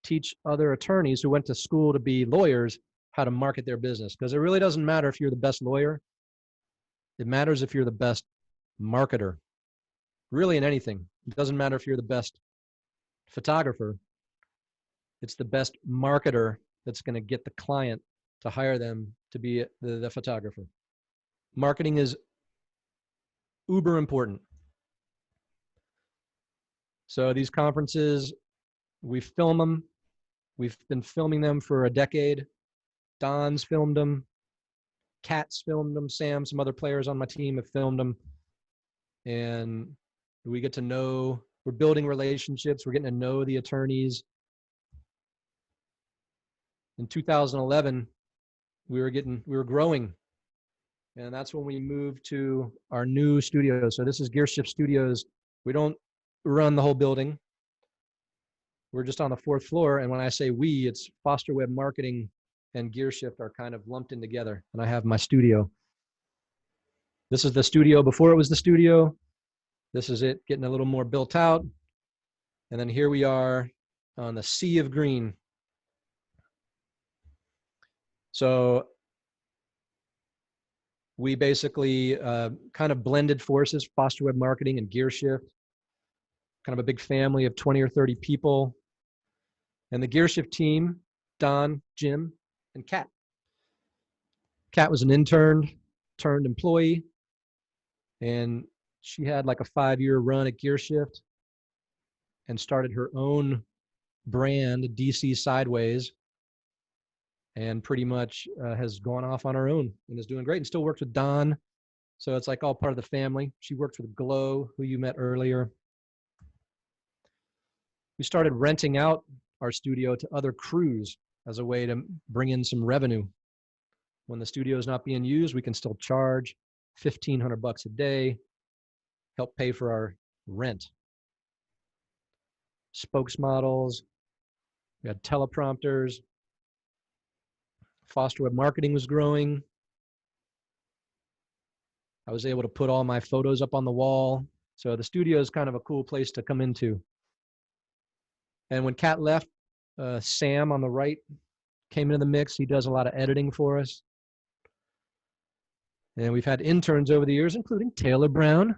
teach other attorneys who went to school to be lawyers how to market their business. Because it really doesn't matter if you're the best lawyer. It matters if you're the best marketer. Really in anything. It doesn't matter if you're the best photographer. It's the best marketer that's going to get the client to hire them to be the photographer. Marketing is uber important. So these conferences, we film them. We've been filming them for a decade. Don's filmed them. Kat's filmed them. Sam, some other players on my team have filmed them. And we get to know, we're building relationships. We're getting to know the attorneys. In 2011, we were growing. And that's when we moved to our new studio. So this is Gearshift Studios. We don't run the whole building. We're just on the 4th floor. And when I say we, it's Foster Web Marketing and Gearshift are kind of lumped in together. And I have my studio. This is the studio before it was the studio. This is it getting a little more built out. And then here we are on the sea of green. So we basically kind of blended forces, Foster Web Marketing and Gearshift, kind of a big family of 20 or 30 people. And the Gearshift team, Don, Jim, and Kat. Kat was an intern turned employee, and she had like a 5-year run at Gearshift and started her own brand, DC Sideways, and pretty much has gone off on her own and is doing great and still works with Don. So it's like all part of the family. She works with Glow, who you met earlier. We started renting out our studio to other crews as a way to bring in some revenue. When the studio is not being used, we can still charge $1,500 a day, help pay for our rent. Spokesmodels, we had teleprompters. Foster Web Marketing was growing. I was able to put all my photos up on the wall. So the studio is kind of a cool place to come into. And when Kat left, Sam on the right came into the mix. He does a lot of editing for us. And we've had interns over the years, including Taylor Brown,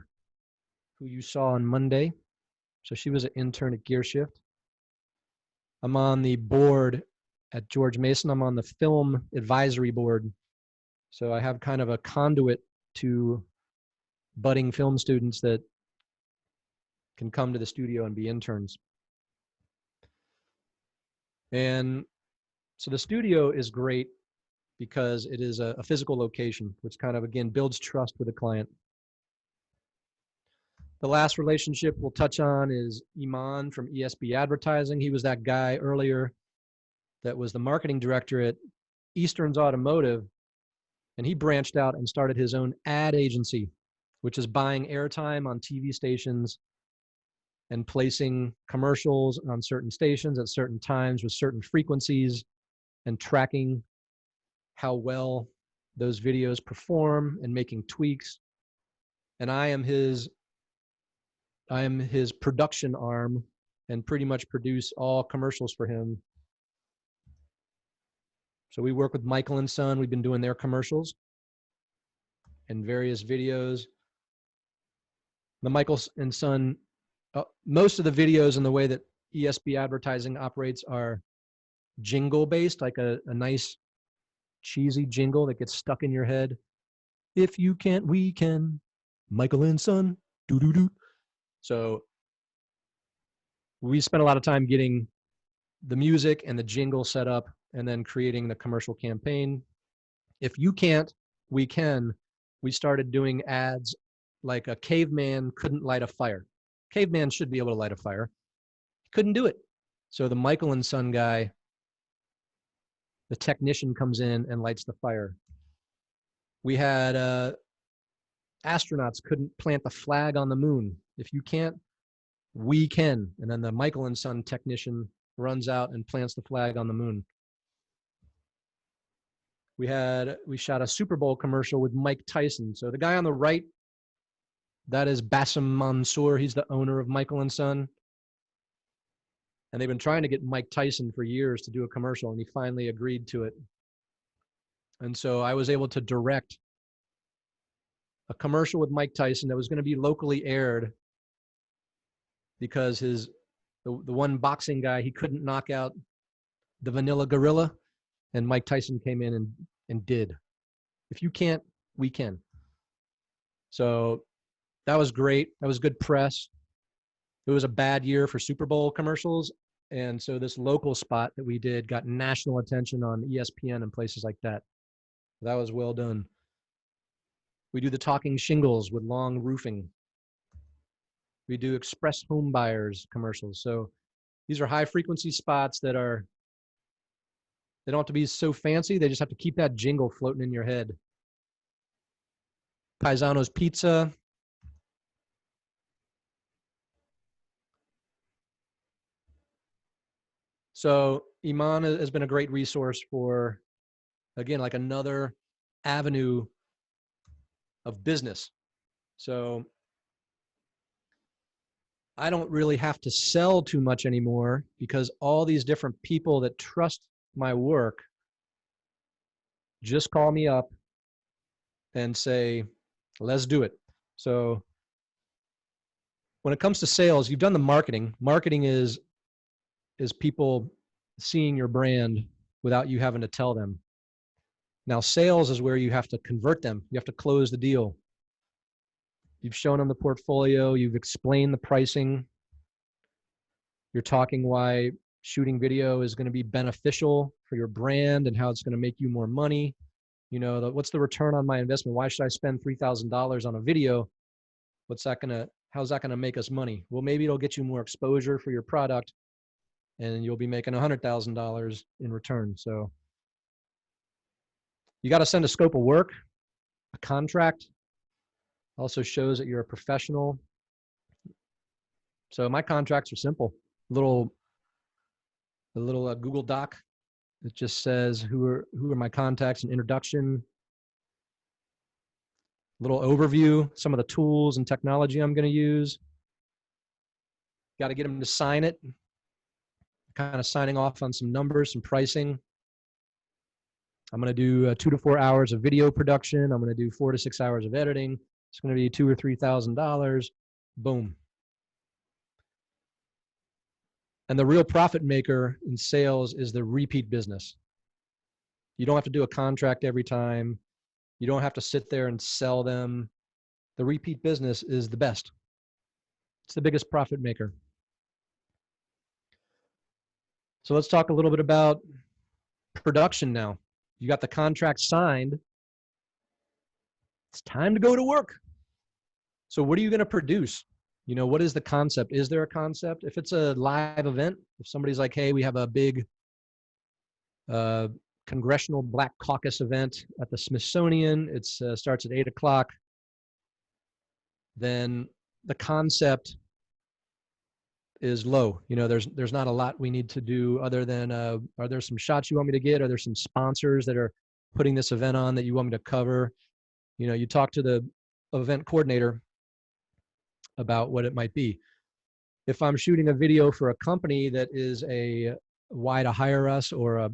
who you saw on Monday. So she was an intern at Gearshift. I'm on the board at George Mason. I'm on the film advisory board. So I have kind of a conduit to budding film students that can come to the studio and be interns. And so the studio is great because it is a physical location, which kind of, again, builds trust with the client. The last relationship we'll touch on is Iman from ESB Advertising. He was that guy earlier that was the marketing director at Eastern's Automotive, and he branched out and started his own ad agency, which is buying airtime on TV stations and placing commercials on certain stations at certain times with certain frequencies and tracking how well those videos perform and making tweaks. And I am his production arm and pretty much produce all commercials for him. So we work with Michael and Son. We've been doing their commercials and various videos. The Michael and Son, most of the videos and the way that ESB Advertising operates are jingle based, like a nice cheesy jingle that gets stuck in your head. If you can't, we can. Michael and Son, doo-doo-doo. So we spent a lot of time getting the music and the jingle set up and then creating the commercial campaign. If you can't, we can. We started doing ads like a caveman couldn't light a fire. Caveman should be able to light a fire. He couldn't do it. So the Michael and Son guy, the technician, comes in and lights the fire. We had astronauts couldn't plant the flag on the moon. If you can't, we can. And then the Michael and Son technician runs out and plants the flag on the moon. We shot a Super Bowl commercial with Mike Tyson. So the guy on the right, that is Bassem Mansour. He's the owner of Michael and Son. And they've been trying to get Mike Tyson for years to do a commercial, and he finally agreed to it. And so I was able to direct a commercial with Mike Tyson that was going to be locally aired because the one boxing guy, he couldn't knock out the Vanilla Gorilla, and Mike Tyson came in and did. If you can't, we can. So that was great. That was good press. It was a bad year for Super Bowl commercials. And so this local spot that we did got national attention on ESPN and places like that. That was well done. We do the talking shingles with long roofing. We do express home buyers commercials. So these are high frequency spots that they don't have to be so fancy. They just have to keep that jingle floating in your head. Paisano's Pizza. So Iman has been a great resource for, again, like another avenue of business. So I don't really have to sell too much anymore because all these different people that trust my work just call me up and say, let's do it. So when it comes to sales, you've done the marketing. Marketing is people seeing your brand without you having to tell them. Now, sales is where you have to convert them. You have to close the deal. You've shown them the portfolio. You've explained the pricing. You're talking why shooting video is going to be beneficial for your brand and how it's going to make you more money. You know, what's the return on my investment? Why should I spend $3,000 on a video? How's that going to make us money? Well, maybe it'll get you more exposure for your product and you'll be making $100,000 in return. So you got to send a scope of work. A contract also shows that you're a professional. So my contracts are simple. A little Google Doc that just says who are my contacts, an introduction, little overview, some of the tools and technology I'm going to use. Got to get them to sign it. Kind of signing off on some numbers, some pricing. I'm going to do 2 to 4 hours of video production. I'm going to do 4 to 6 hours of editing. It's going to be $2,000 or $3,000. Boom. And the real profit maker in sales is the repeat business. You don't have to do a contract every time. You don't have to sit there and sell them. The repeat business is the best. It's the biggest profit maker. So let's talk a little bit about production now. You got the contract signed. It's time to go to work. So what are you going to produce? You know, what is the concept? Is there a concept? If it's a live event, if somebody's like, hey, we have a big Congressional Black Caucus event at the Smithsonian, it starts at 8 o'clock, then the concept is low. You know, there's not a lot we need to do other than, are there some shots you want me to get? Are there some sponsors that are putting this event on that you want me to cover? You know, you talk to the event coordinator about what it might be. If I'm shooting a video for a company that is a why to hire us or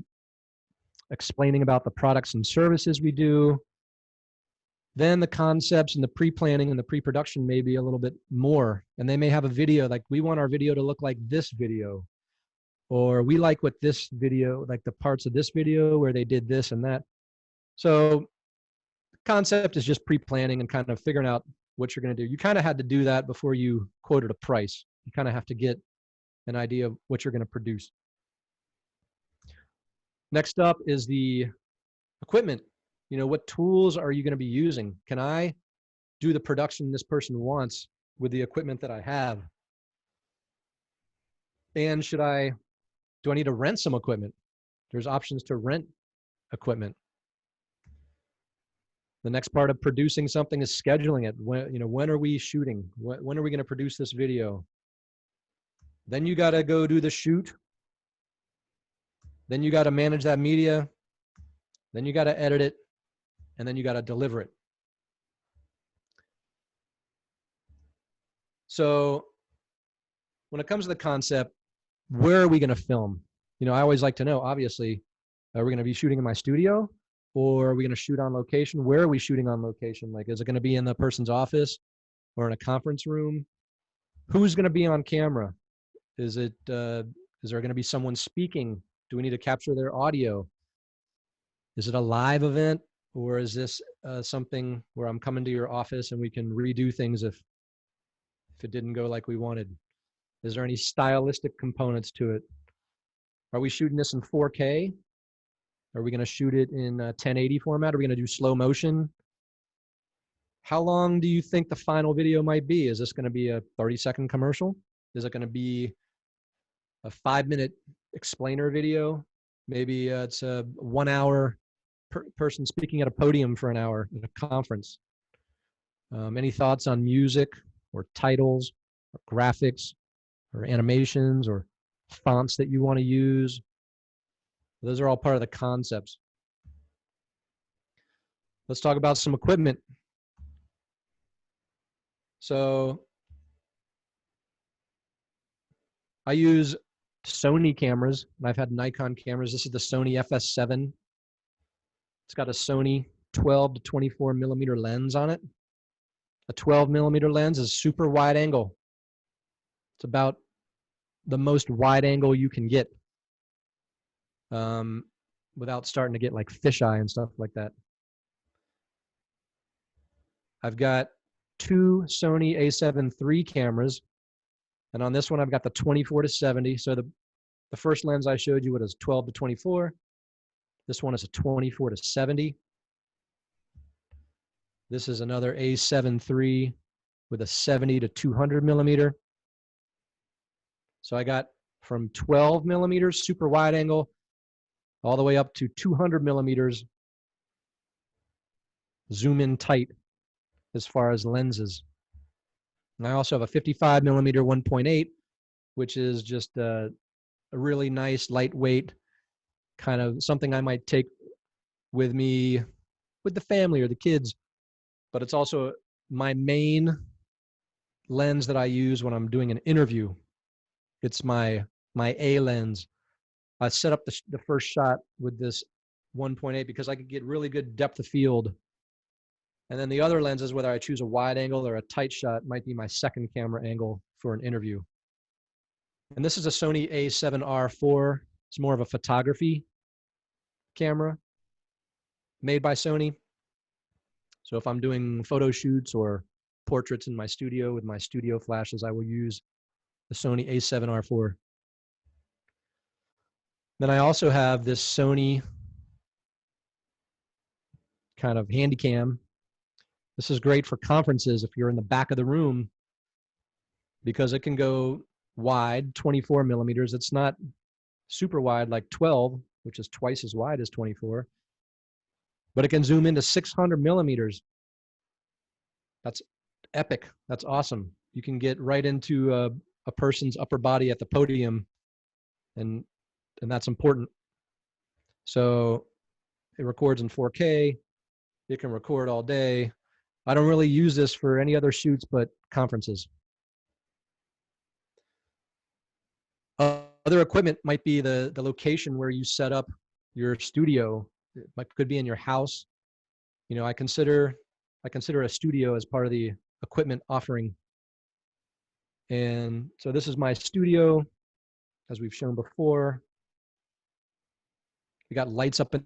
explaining about the products and services we do, then the concepts and the pre-planning and the pre-production may be a little bit more. And they may have a video, like we want our video to look like this video, or we like what this video, like the parts of this video where they did this and that. So concept is just pre-planning and kind of figuring out what you're going to do. You kind of had to do that before you quoted a price. You kind of have to get an idea of what you're going to produce. Next up is the equipment. What tools are you going to be using? Can I do the production this person wants with the equipment that I have? And do I need to rent some equipment? There's options to rent equipment. The next part of producing something is scheduling it. When are we shooting? When are we going to produce this video? Then you got to go do the shoot. Then you got to manage that media. Then you got to edit it. And then you got to deliver it. So when it comes to the concept, where are we going to film? I always like to know, obviously, are we going to be shooting in my studio, or are we going to shoot on location? Where are we shooting on location? Like, is it going to be in the person's office or in a conference room? Who's going to be on camera? Is there going to be someone speaking? Do we need to capture their audio? Is it a live event, or is this something where I'm coming to your office and we can redo things if it didn't go like we wanted? Is there any stylistic components to it? Are we shooting this in 4K? Are we going to shoot it in 1080 format? Are we going to do slow motion? How long do you think the final video might be? Is this going to be a 30-second commercial? Is it going to be a 5-minute explainer video? Maybe it's a 1-hour person speaking at a podium for an hour at a conference. Any thoughts on music or titles or graphics or animations or fonts that you want to use? Those are all part of the concepts. Let's talk about some equipment. So I use Sony cameras, and I've had Nikon cameras. This is the Sony FS7. It's got a Sony 12 to 24 millimeter lens on it. A 12 millimeter lens is super wide angle. It's about the most wide angle you can get without starting to get like fisheye and stuff like that. I've got 2 Sony a7 III cameras, and on this one I've got the 24 to 70. So the first lens I showed you was 12 to 24. This one is a 24 to 70. This is another a7 III with a 70 to 200 millimeter. So I got from 12 millimeters super wide angle all the way up to 200 millimeters zoom in tight as far as lenses. And I also have a 55 millimeter 1.8, which is just a really nice lightweight kind of something I might take with me with the family or the kids. But it's also my main lens that I use when I'm doing an interview. It's my A lens. I set up the first shot with this 1.8 because I could get really good depth of field. And then the other lenses, whether I choose a wide angle or a tight shot, might be my second camera angle for an interview. And this is a Sony a7R IV. It's more of a photography camera made by Sony. So if I'm doing photo shoots or portraits in my studio with my studio flashes, I will use the Sony a7R IV. Then I also have this Sony kind of handy cam. This is great for conferences if you're in the back of the room because it can go wide, 24 millimeters. It's not super wide like 12, which is twice as wide as 24, but it can zoom into 600 millimeters. That's epic. That's awesome. You can get right into a person's upper body at the podium, and that's important. So it records in 4K. It can record all day. I don't really use this for any other shoots but conferences. Other equipment might be the location where you set up your studio. It could be in your house. I consider a studio as part of the equipment offering. And so this is my studio, as we've shown before. We got lights up in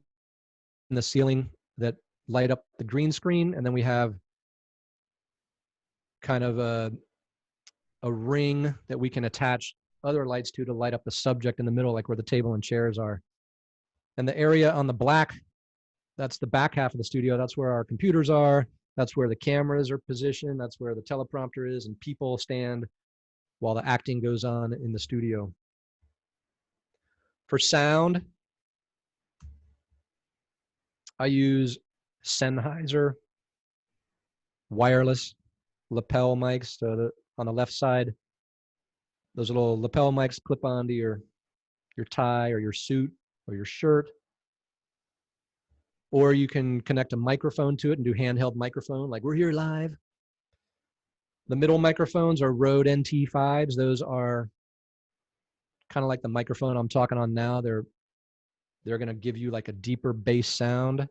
the ceiling that light up the green screen, and then we have kind of a ring that we can attach other lights too to light up the subject in the middle, like where the table and chairs are. And the area on the black, that's the back half of the studio. That's where our computers are. That's where the cameras are positioned. That's where the teleprompter is, and people stand while the acting goes on in the studio. For sound, I use Sennheiser wireless lapel mics. So on the left side, those little lapel mics clip onto your tie or your suit or your shirt. Or you can connect a microphone to it and do handheld microphone, like we're here live. The middle microphones are Rode NT5s. Those are kind of like the microphone I'm talking on now. They're going to give you like a deeper bass sound.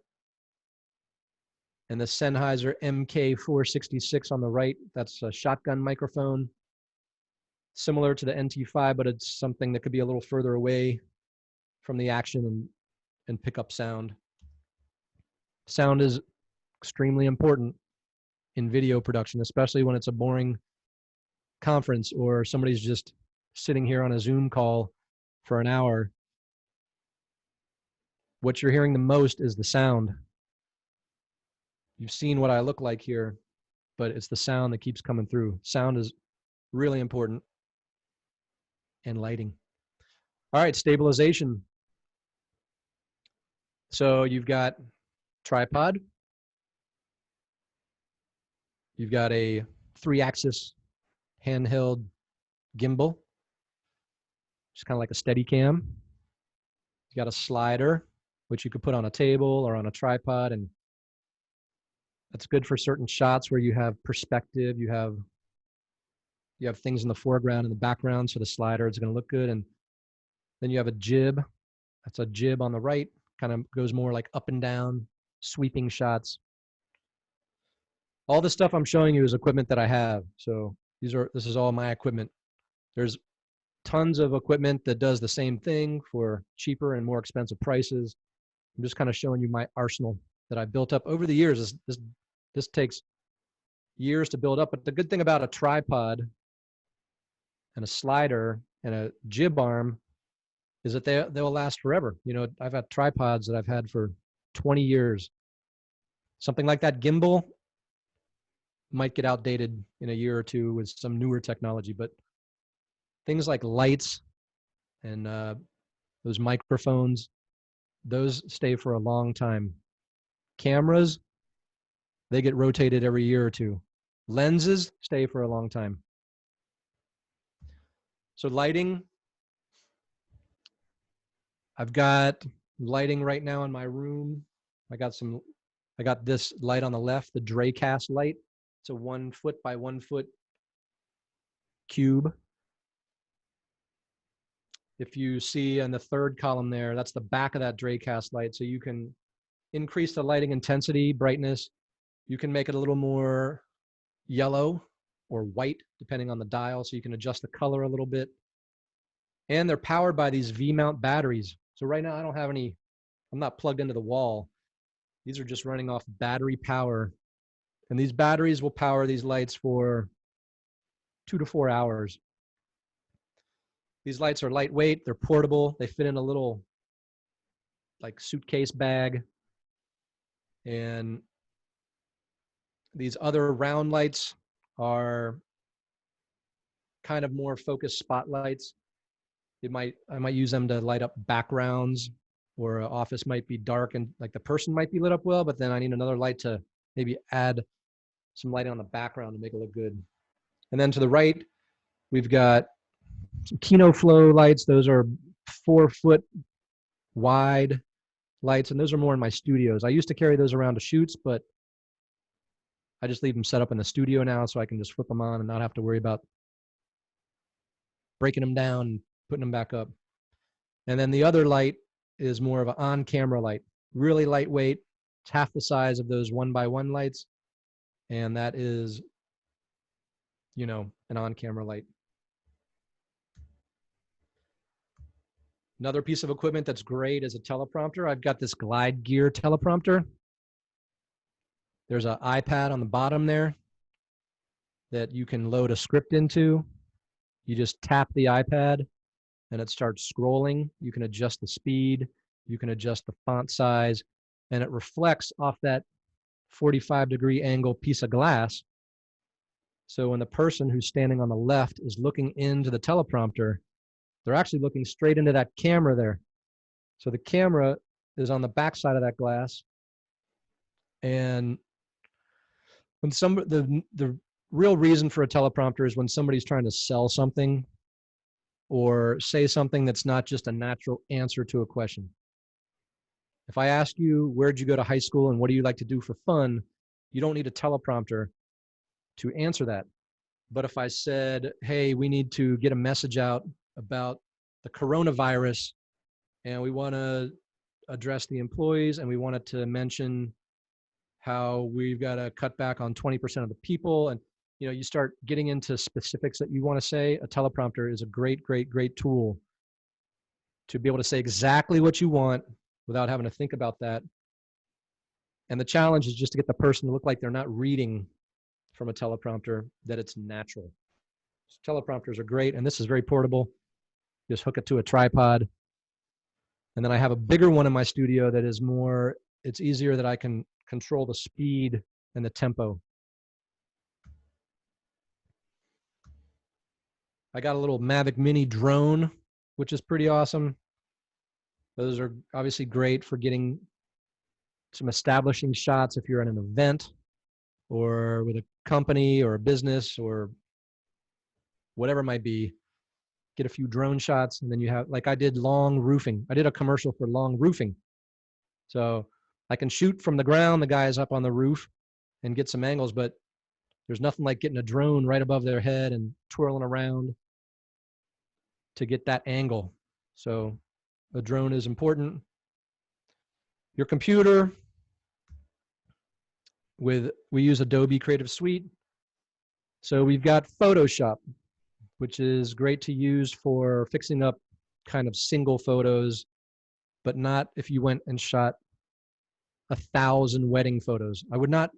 And the Sennheiser MK466 on the right, that's a shotgun microphone, similar to the NT5, but it's something that could be a little further away from the action and pick up sound. Sound is extremely important in video production, especially when it's a boring conference or somebody's just sitting here on a Zoom call for an hour. What you're hearing the most is the sound. You've seen what I look like here, but it's the sound that keeps coming through. Sound is really important. And lighting. All right, stabilization. So you've got tripod. You've got a 3-axis handheld gimbal, just kind of like a Steadicam. You got a slider, which you could put on a table or on a tripod, and that's good for certain shots where you have perspective, you have things in the foreground and the background, so the slider is going to look good. And then you have a jib. That's a jib on the right, kind of goes more like up and down, sweeping shots. All the stuff I'm showing you is equipment that I have. So this is all my equipment. There's tons of equipment that does the same thing for cheaper and more expensive prices. I'm just kind of showing you my arsenal that I built up over the years. This takes years to build up, but the good thing about a tripod and a slider and a jib arm is that they'll last forever. You know, I've had tripods that I've had for 20 years. Something like that gimbal might get outdated in a year or two with some newer technology, but things like lights and those microphones, those stay for a long time. Cameras, they get rotated every year or two. Lenses stay for a long time. So lighting, I've got lighting right now in my room. I got this light on the left, the Dracast light. It's a 1 foot by 1 foot cube. If you see on the third column there, that's the back of that Dracast light. So you can increase the lighting intensity, brightness. You can make it a little more yellow or white, depending on the dial. So you can adjust the color a little bit. And they're powered by these V-mount batteries. So right now I don't have any, I'm not plugged into the wall. These are just running off battery power. And these batteries will power these lights for 2 to 4 hours. These lights are lightweight, they're portable, they fit in a little like suitcase bag. And these other round lights are kind of more focused spotlights. I might use them to light up backgrounds, or an office might be dark and like the person might be lit up well, but then I need another light to maybe add some lighting on the background to make it look good. And then to the right, we've got some Kino Flow lights. Those are 4 foot wide lights, and those are more in my studios. I used to carry those around to shoots, but I just leave them set up in the studio now so I can just flip them on and not have to worry about breaking them down and putting them back up. And then the other light is more of an on-camera light, really lightweight. It's half the size of those 1x1 lights. And that is, you know, an on-camera light. Another piece of equipment that's great is a teleprompter. I've got this Glide Gear teleprompter. There's an iPad on the bottom there that you can load a script into. You just tap the iPad and it starts scrolling. You can adjust the speed, you can adjust the font size, and it reflects off that 45-degree angle piece of glass. So when the person who's standing on the left is looking into the teleprompter, they're actually looking straight into that camera there. So the camera is on the back side of that glass. And when the real reason for a teleprompter is when somebody's trying to sell something or say something that's not just a natural answer to a question. If I ask you, where'd you go to high school and what do you like to do for fun? You don't need a teleprompter to answer that. But if I said, hey, we need to get a message out about the coronavirus and we want to address the employees and we wanted to mention how we've got to cut back on 20% of the people, and you start getting into specifics that you want to say, a teleprompter is a great tool to be able to say exactly what you want without having to think about that. And the challenge is just to get the person to look like they're not reading from a teleprompter, that it's natural. So teleprompters are great, and this is very portable. Just hook it to a tripod. And then I have a bigger one in my studio that is more, it's easier that I can control the speed and the tempo. I got a little Mavic Mini drone, which is pretty awesome. Those are obviously great for getting some establishing shots if you're at an event or with a company or a business or whatever it might be. Get a few drone shots, and then you have, like I did long roofing. I did a commercial for long roofing. So I can shoot from the ground, the guy's up on the roof, and get some angles, but there's nothing like getting a drone right above their head and twirling around to get that angle. So a drone is important. Your computer, we use Adobe Creative Suite. So we've got Photoshop, which is great to use for fixing up kind of single photos, but not if you went and shot 1,000 wedding photos. I would not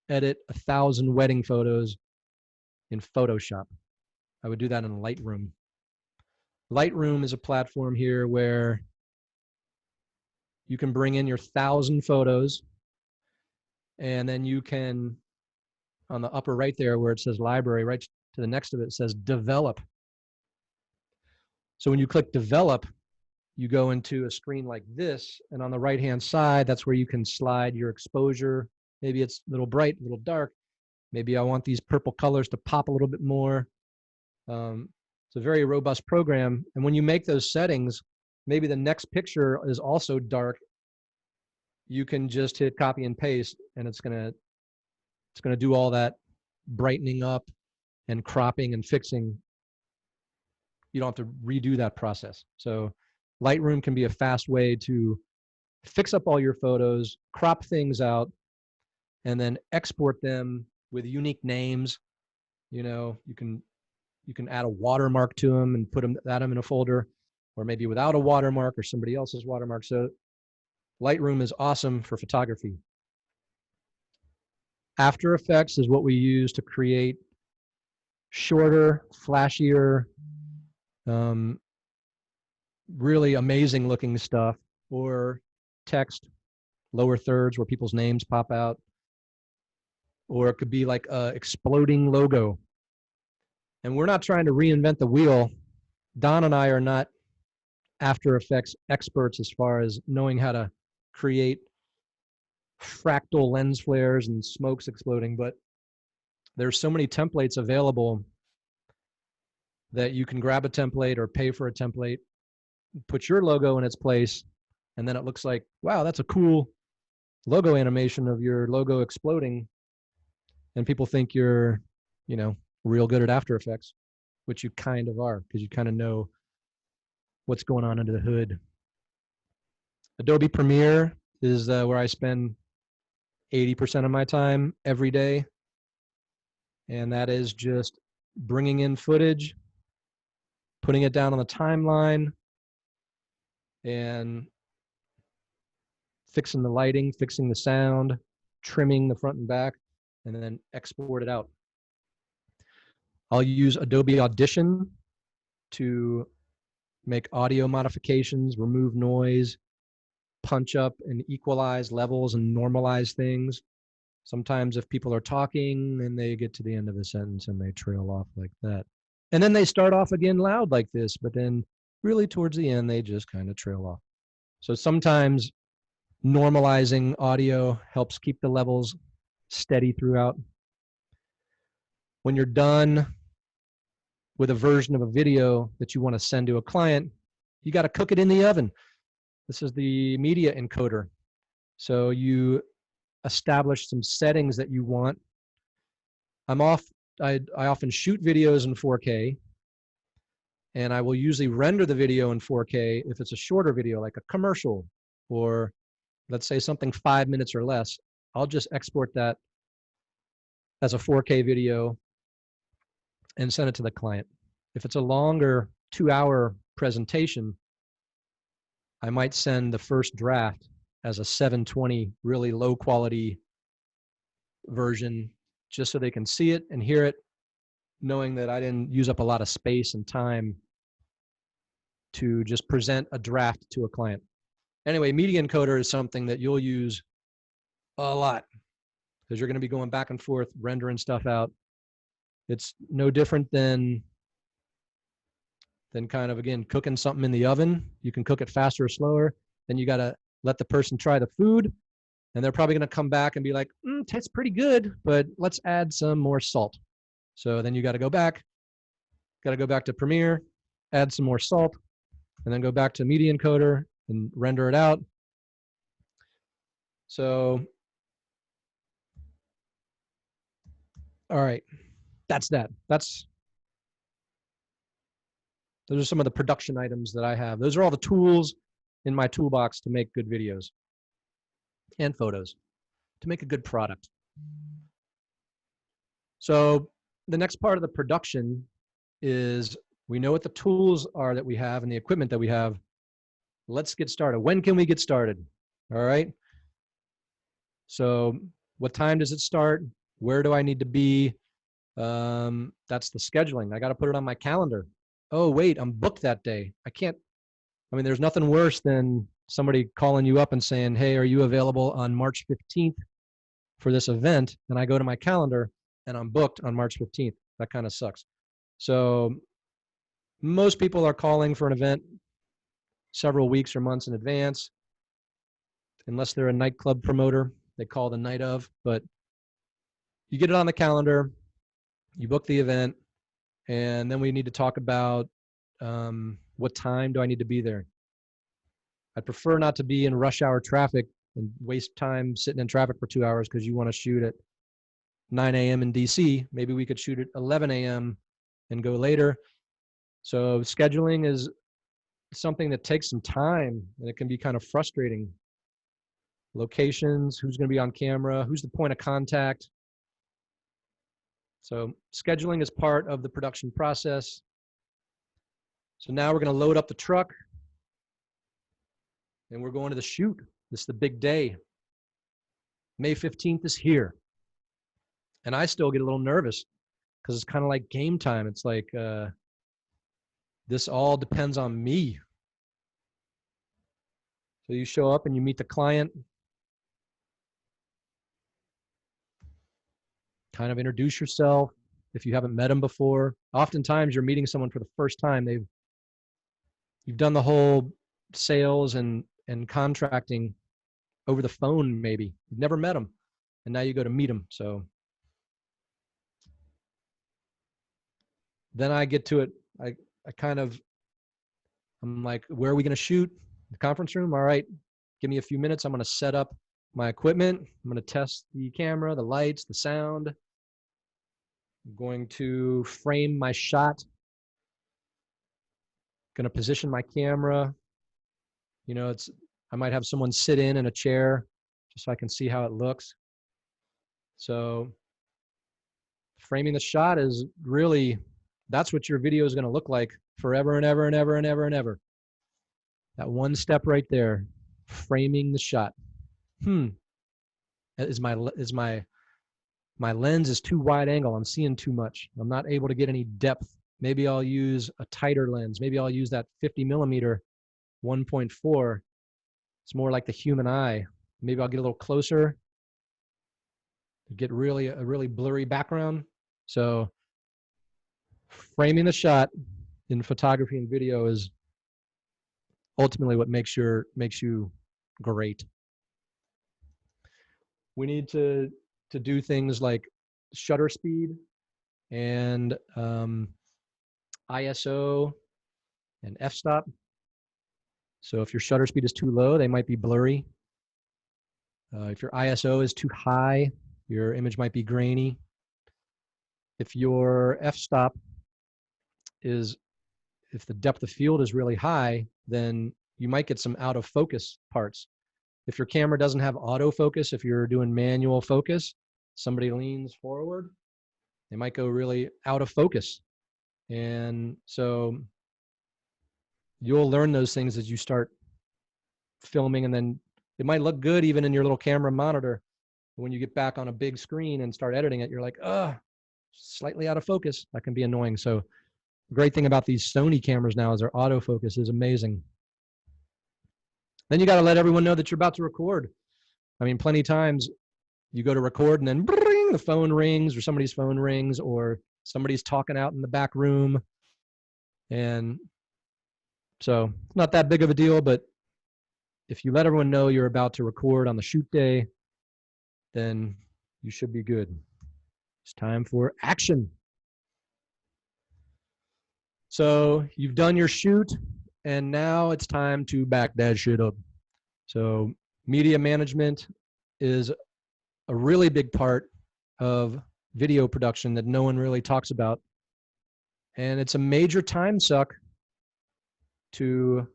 edit 1,000 wedding photos in Photoshop. I would do that in Lightroom. Lightroom is a platform here where you can bring in your 1,000 photos, and then you can, on the upper right there where it says library, right to the next of it, it says develop. So when you click develop, you go into a screen like this, and on the right-hand side, that's where you can slide your exposure. Maybe it's a little bright, a little dark. Maybe I want these purple colors to pop a little bit more. It's a very robust program. And when you make those settings, maybe the next picture is also dark. You can just hit copy and paste, and it's gonna do all that brightening up and cropping and fixing. You don't have to redo that process. So Lightroom can be a fast way to fix up all your photos, crop things out, and then export them with unique names. You can add a watermark to them and add them in a folder, or maybe without a watermark or somebody else's watermark. So Lightroom is awesome for photography. After Effects is what we use to create shorter, flashier, really amazing looking stuff, or text, lower thirds where people's names pop out, or it could be like a exploding logo. And we're not trying to reinvent the wheel. Don and I are not After Effects experts as far as knowing how to create fractal lens flares and smokes exploding, but there's so many templates available that you can grab a template or pay for a template, put your logo in its place, and then it looks like, wow, that's a cool logo animation of your logo exploding. And people think you're, real good at After Effects, which you kind of are, because you kind of know what's going on under the hood. Adobe Premiere is where I spend 80% of my time every day. And that is just bringing in footage, putting it down on the timeline, and fixing the lighting, fixing the sound, trimming the front and back, and then export it out. I'll use Adobe Audition to make audio modifications, remove noise, punch up and equalize levels and normalize things. Sometimes if people are talking and they get to the end of a sentence and they trail off like that. And then they start off again loud like this, but then really towards the end, they just kind of trail off. So sometimes normalizing audio helps keep the levels steady throughout. When you're done with a version of a video that you want to send to a client, you got to cook it in the oven. This is the media encoder. So you establish some settings that you want. I often shoot videos in 4K, and I will usually render the video in 4K if it's a shorter video, like a commercial, or let's say something 5 minutes or less. I'll just export that as a 4K video and send it to the client. If it's a longer 2-hour presentation, I might send the first draft as a 720 really low quality version, just so they can see it and hear it, knowing that I didn't use up a lot of space and time to just present a draft to a client. Anyway, media encoder is something that you'll use a lot because you're going to be going back and forth, rendering stuff out. It's no different than kind of, again, cooking something in the oven. You can cook it faster or slower. Then you got to let the person try the food, and they're probably going to come back and be like, tastes pretty good, but let's add some more salt. So then you got to go back to Premiere, add some more salt, and then go back to media encoder and render it out. So, all right, that's that. Those are some of the production items that I have. Those are all the tools in my toolbox to make good videos and photos, to make a good product. So the next part of the production is, we know what the tools are that we have and the equipment that we have. Let's get started. When can we get started? All right. So what time does it start? Where do I need to be? That's the scheduling. I got to put it on my calendar. Oh, wait, I'm booked that day. There's nothing worse than somebody calling you up and saying, hey, are you available on March 15th for this event? And I go to my calendar and I'm booked on March 15th. That kind of sucks. So most people are calling for an event several weeks or months in advance, unless they're a nightclub promoter. They call the night of, but you get it on the calendar, you book the event, and then we need to talk about what time do I need to be there. I'd prefer not to be in rush hour traffic and waste time sitting in traffic for 2 hours because you want to shoot at 9 a.m. in DC. Maybe we could shoot at 11 a.m. and go later. So scheduling is something that takes some time, and it can be kind of frustrating. Locations, who's going to be on camera, who's the point of contact. So scheduling is part of the production process. So now we're going to load up the truck and we're going to the shoot. This is the big day. May 15th is here. And I still get a little nervous because it's kind of like game time. It's like, this all depends on me. So you show up and you meet the client, kind of introduce yourself if you haven't met them before. Oftentimes you're meeting someone for the first time. You've done the whole sales and contracting over the phone maybe. You've never met them, and now you go to meet them. So then I get to it. I'm like, where are we going to shoot? The conference room? All right, give me a few minutes. I'm going to set up my equipment. I'm going to test the camera, the lights, the sound. I'm going to frame my shot. Going to position my camera. I might have someone sit in a chair just so I can see how it looks. So framing the shot is really, that's what your video is going to look like forever and ever and ever and ever and ever. That one step right there, framing the shot. My lens is too wide angle. I'm seeing too much. I'm not able to get any depth. Maybe I'll use a tighter lens. Maybe I'll use that 50 millimeter 1.4. It's more like the human eye. Maybe I'll get a little closer to get a really blurry background. So framing the shot in photography and video is ultimately what makes you great. We need to do things like shutter speed and ISO and f-stop. So if your shutter speed is too low, they might be blurry. If your ISO is too high, your image might be grainy. If your f-stop if the depth of field is really high, then you might get some out of focus parts. If your camera doesn't have autofocus, if you're doing manual focus, somebody leans forward, they might go really out of focus. And so you'll learn those things as you start filming, and then it might look good even in your little camera monitor. When you get back on a big screen and start editing it, you're like, slightly out of focus. That can be annoying. So the great thing about these Sony cameras now is their autofocus is amazing. Then you got to let everyone know that you're about to record. I mean, plenty of times you go to record and then bring, the phone rings, or somebody's phone rings, or somebody's talking out in the back room. And so it's not that big of a deal, but if you let everyone know you're about to record on the shoot day, then you should be good. It's time for action. So you've done your shoot, and now it's time to back that shit up. So media management is a really big part of video production that no one really talks about. And it's a major time suck to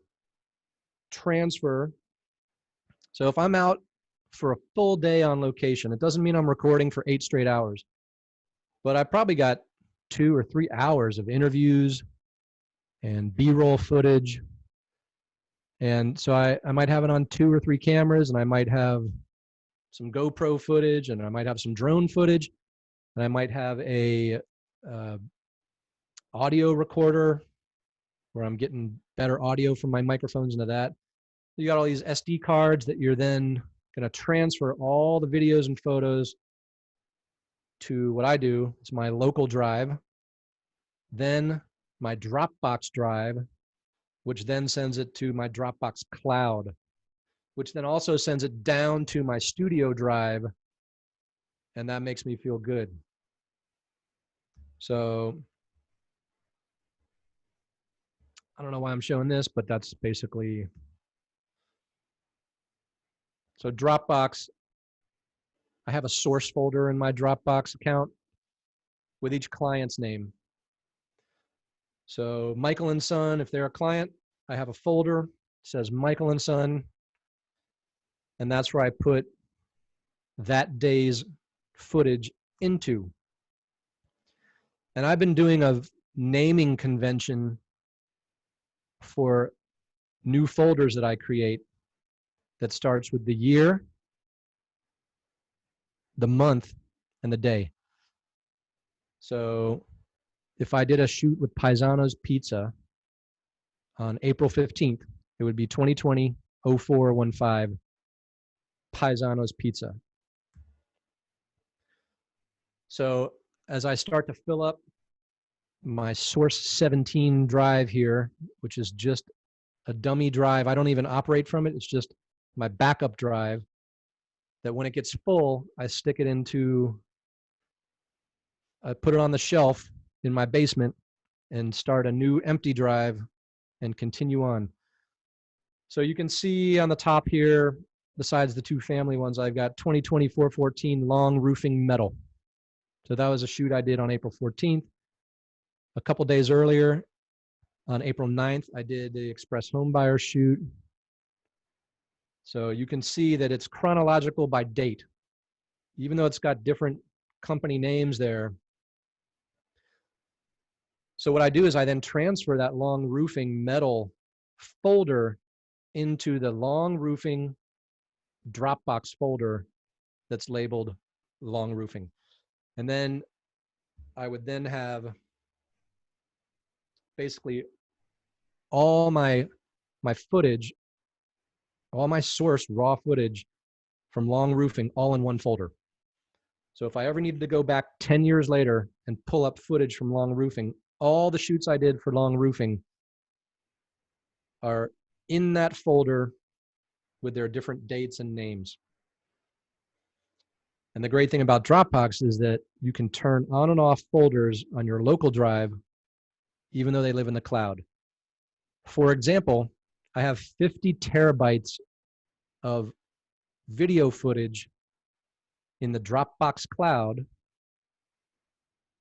transfer. So if I'm out for a full day on location, it doesn't mean I'm recording for 8 straight hours, but I probably got 2 or 3 hours of interviews and B-roll footage. And so I might have it on 2 or 3 cameras, and I might have some GoPro footage, and I might have some drone footage, and I might have a audio recorder where I'm getting better audio from my microphones into that. You got all these SD cards that you're then going to transfer all the videos and photos to what I do. It's my local drive, then my Dropbox drive, which then sends it to my Dropbox cloud, which then also sends it down to my studio drive, and that makes me feel good. So I don't know why I'm showing this, but that's basically. So Dropbox, I have a source folder in my Dropbox account with each client's name. So Michael and Son, if they're a client, I have a folder, it says Michael and Son, and that's where I put that day's footage into. And I've been doing a naming convention for new folders that I create that starts with the year, the month, and the day. So if I did a shoot with Paisano's Pizza on April 15th, it would be 2020-0415 Paisano's Pizza. So as I start to fill up my Source 17 drive here, which is just a dummy drive, I don't even operate from it, it's just my backup drive, that when it gets full, I stick it into, I put it on the shelf in my basement and start a new empty drive and continue on. So you can see on the top here, besides the 2 family ones, I've got 2020-414 long roofing metal. So that was a shoot I did on April 14th. A couple days earlier, on April 9th, I did the Express Home Buyer shoot. So you can see that it's chronological by date, even though it's got different company names there. So what I do is I then transfer that long roofing metal folder into the long roofing Dropbox folder that's labeled long roofing. And then I would then have basically all my footage, all my source raw footage from Long Roofing all in one folder. So if I ever needed to go back 10 years later and pull up footage from Long Roofing, all the shoots I did for Long Roofing are in that folder with their different dates and names. And the great thing about Dropbox is that you can turn on and off folders on your local drive, even though they live in the cloud. For example, I have 50 terabytes of video footage in the Dropbox cloud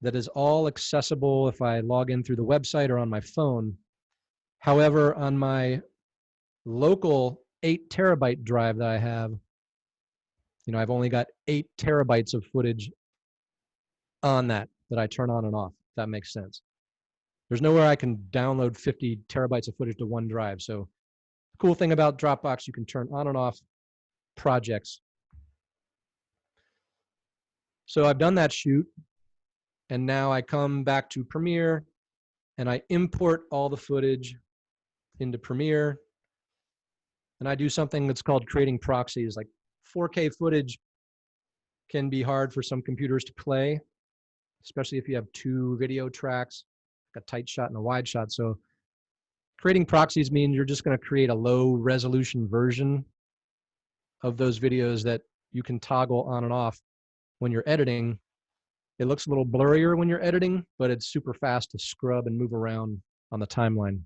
that is all accessible if I log in through the website or on my phone. However, on my local 8 terabyte drive that I have, I've only got 8 terabytes of footage on that I turn on and off, if that makes sense. There's nowhere I can download 50 terabytes of footage to one drive. So the cool thing about Dropbox, you can turn on and off projects. So I've done that shoot, and now I come back to Premiere and I import all the footage into Premiere, and I do something that's called creating proxies. Like 4K footage can be hard for some computers to play, especially if you have 2 video tracks, like a tight shot and a wide shot. So creating proxies means you're just going to create a low resolution version of those videos that you can toggle on and off when you're editing. It looks a little blurrier when you're editing, but it's super fast to scrub and move around on the timeline.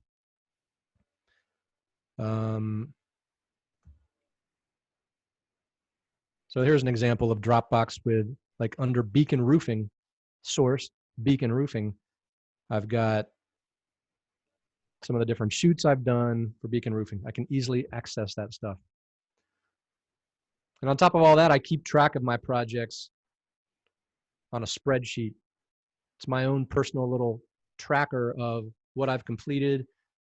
So here's an example of Dropbox with, like, under Beacon Roofing, source, Beacon Roofing. I've got some of the different shoots I've done for Beacon Roofing. I can easily access that stuff. And on top of all that, I keep track of my projects on a spreadsheet. It's my own personal little tracker of what I've completed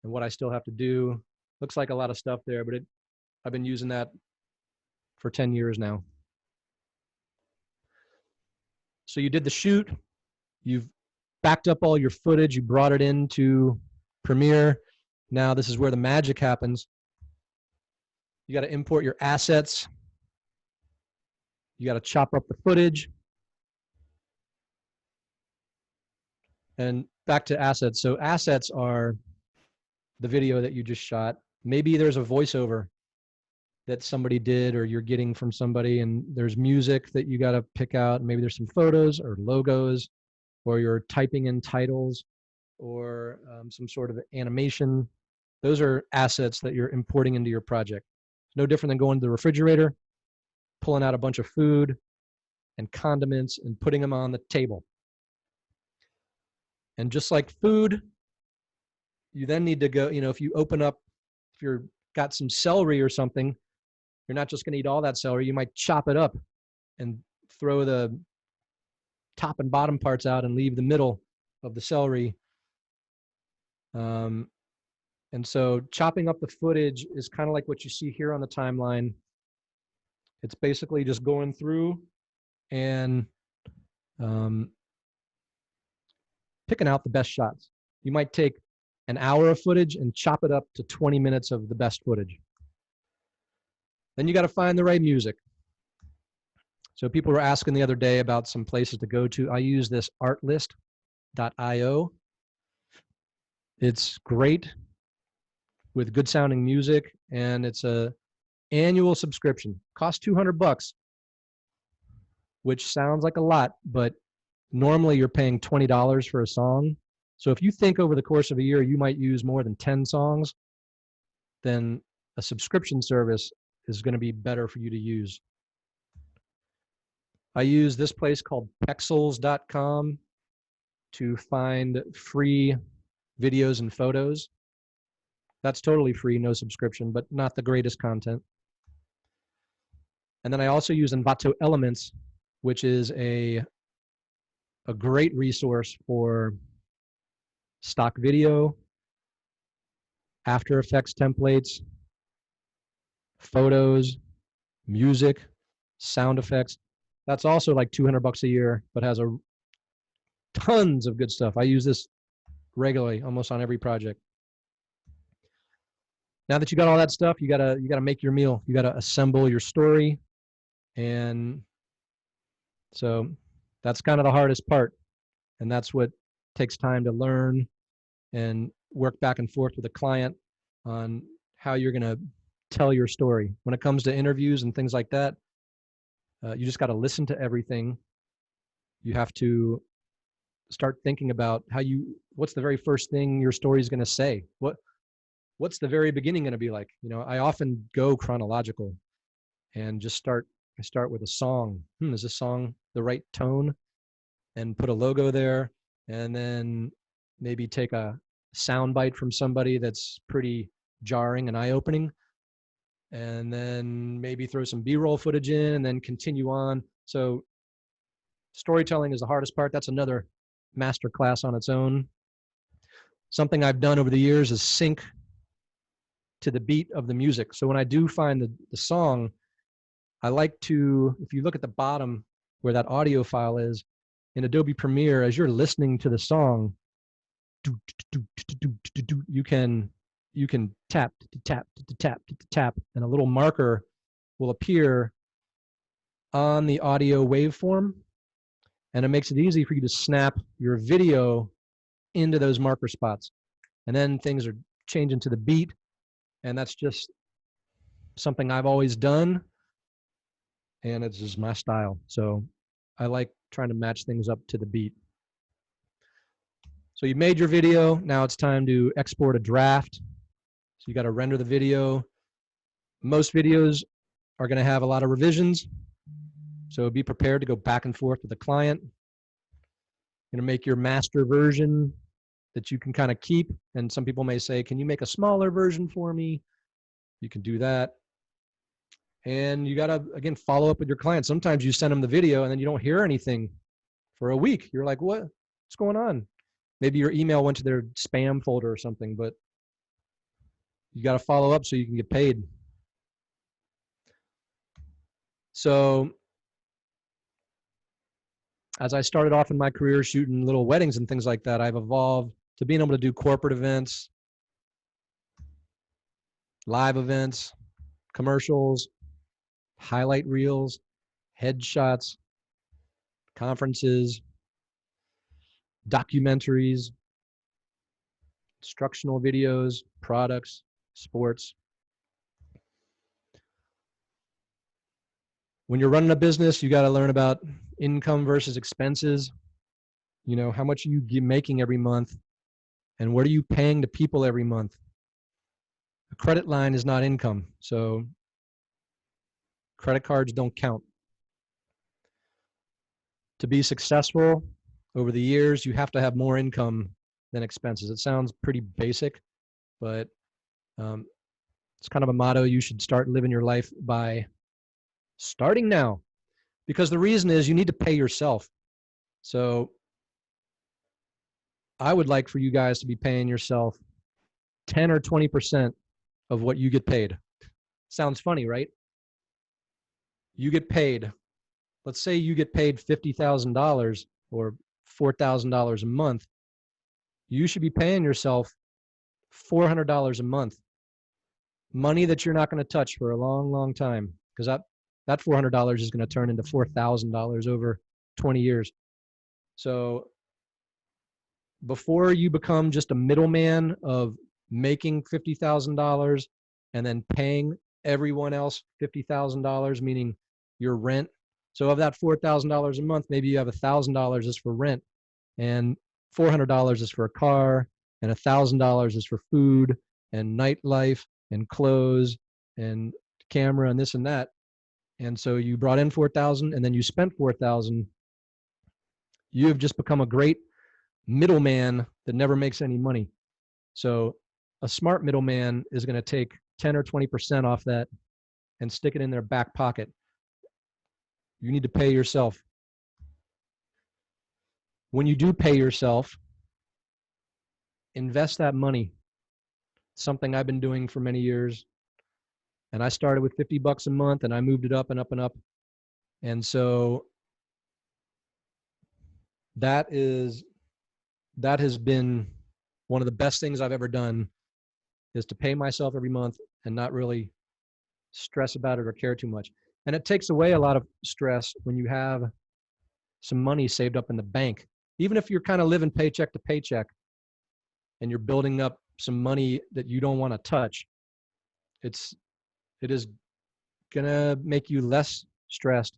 and what I still have to do. Looks like a lot of stuff there, but I've been using that for 10 years now. So you did the shoot, you've backed up all your footage, you brought it into Premiere. Now this is where the magic happens. You got to import your assets. You got to chop up the footage. And back to assets. So assets are the video that you just shot. Maybe there's a voiceover that somebody did or you're getting from somebody, and there's music that you got to pick out. Maybe there's some photos or logos, or you're typing in titles, or some sort of animation. Those are assets that you're importing into your project. It's no different than going to the refrigerator, pulling out a bunch of food and condiments and putting them on the table. And just like food, you then need to go, if you open up, if you're got some celery or something, you're not just going to eat all that celery. You might chop it up and throw the top and bottom parts out and leave the middle of the celery. And so chopping up the footage is kind of like what you see here on the timeline. It's basically just going through and picking out the best shots. You might take an hour of footage and chop it up to 20 minutes of the best footage. Then you got to find the right music. So people were asking the other day about some places to go to. I use this artlist.io. It's great with good sounding music, and it's a annual subscription. Costs $200, which sounds like a lot, but normally you're paying $20 for a song. So if you think over the course of a year you might use more than 10 songs, then a subscription service is going to be better for you to use. I use this place called pexels.com to find free videos and photos. That's totally free, no subscription, but not the greatest content. And then I also use Envato Elements, which is a great resource for stock video, After Effects templates, photos, music, sound effects. That's also like $200 a year, but has tons of good stuff. I use this regularly, almost on every project. Now that you got all that stuff, you gotta make your meal. You gotta assemble your story, and so that's kind of the hardest part, and that's what takes time to learn and work back and forth with a client on how you're gonna tell your story. When it comes to interviews and things like that, you just got to listen to everything. You have to start thinking about what's the very first thing your story is going to say. What's the very beginning going to be like? I often go chronological and I start with a song. Is this song the right tone? And put a logo there, and then maybe take a sound bite from somebody that's pretty jarring and eye-opening, and then maybe throw some B-roll footage in, and then continue on. So storytelling is the hardest part. That's another master class on its own. Something I've done over the years is sync to the beat of the music. So when I do find the song, I like to, if you look at the bottom where that audio file is, in Adobe Premiere, as you're listening to the song, you can tap, and a little marker will appear on the audio waveform, and it makes it easy for you to snap your video into those marker spots. And then things are changing to the beat, and that's just something I've always done, and it's just my style. So I like trying to match things up to the beat. So you made your video. Now it's time to export a draft. So you got to render the video. Most videos are going to have a lot of revisions. So be prepared to go back and forth with the client. You're going to make your master version that you can kind of keep. And some people may say, can you make a smaller version for me? You can do that. And you got to, again, follow up with your client. Sometimes you send them the video and then you don't hear anything for a week. You're like, what's going on? Maybe your email went to their spam folder or something, but you got to follow up so you can get paid. So as I started off in my career shooting little weddings and things like that, I've evolved to being able to do corporate events, live events, commercials, highlight reels, headshots, conferences, documentaries, instructional videos, products, sports. When you're running a business, you got to learn about income versus expenses. How much are you making every month, and what are you paying to people every month? A credit line is not income, so credit cards don't count. To be successful over the years, you have to have more income than expenses. It sounds pretty basic, but it's kind of a motto you should start living your life by starting now. Because the reason is you need to pay yourself. So I would like for you guys to be paying yourself 10 or 20% of what you get paid. Sounds funny, right? You get paid. Let's say you get paid $50,000 or $4,000 a month. You should be paying yourself $400 a month. Money that you're not going to touch for a long, long time, because that $400 is going to turn into $4,000 over 20 years. So before you become just a middleman of making $50,000 and then paying everyone else $50,000, meaning your rent. So of that $4,000 a month, maybe you have $1,000 is for rent, and $400 is for a car, and $1,000 is for food and nightlife and clothes and camera and this and that. And so you brought in $4,000 and then you spent $4,000. You have just become a great middleman that never makes any money. So a smart middleman is going to take 10 or 20% off that and stick it in their back pocket. You need to pay yourself. When you do pay yourself, invest that money. Something I've been doing for many years. And I started with $50 a month and I moved it up and up and up. And so that has been one of the best things I've ever done is to pay myself every month and not really stress about it or care too much. And it takes away a lot of stress when you have some money saved up in the bank. Even if you're kind of living paycheck to paycheck and you're building up some money that you don't want to touch, it is gonna make you less stressed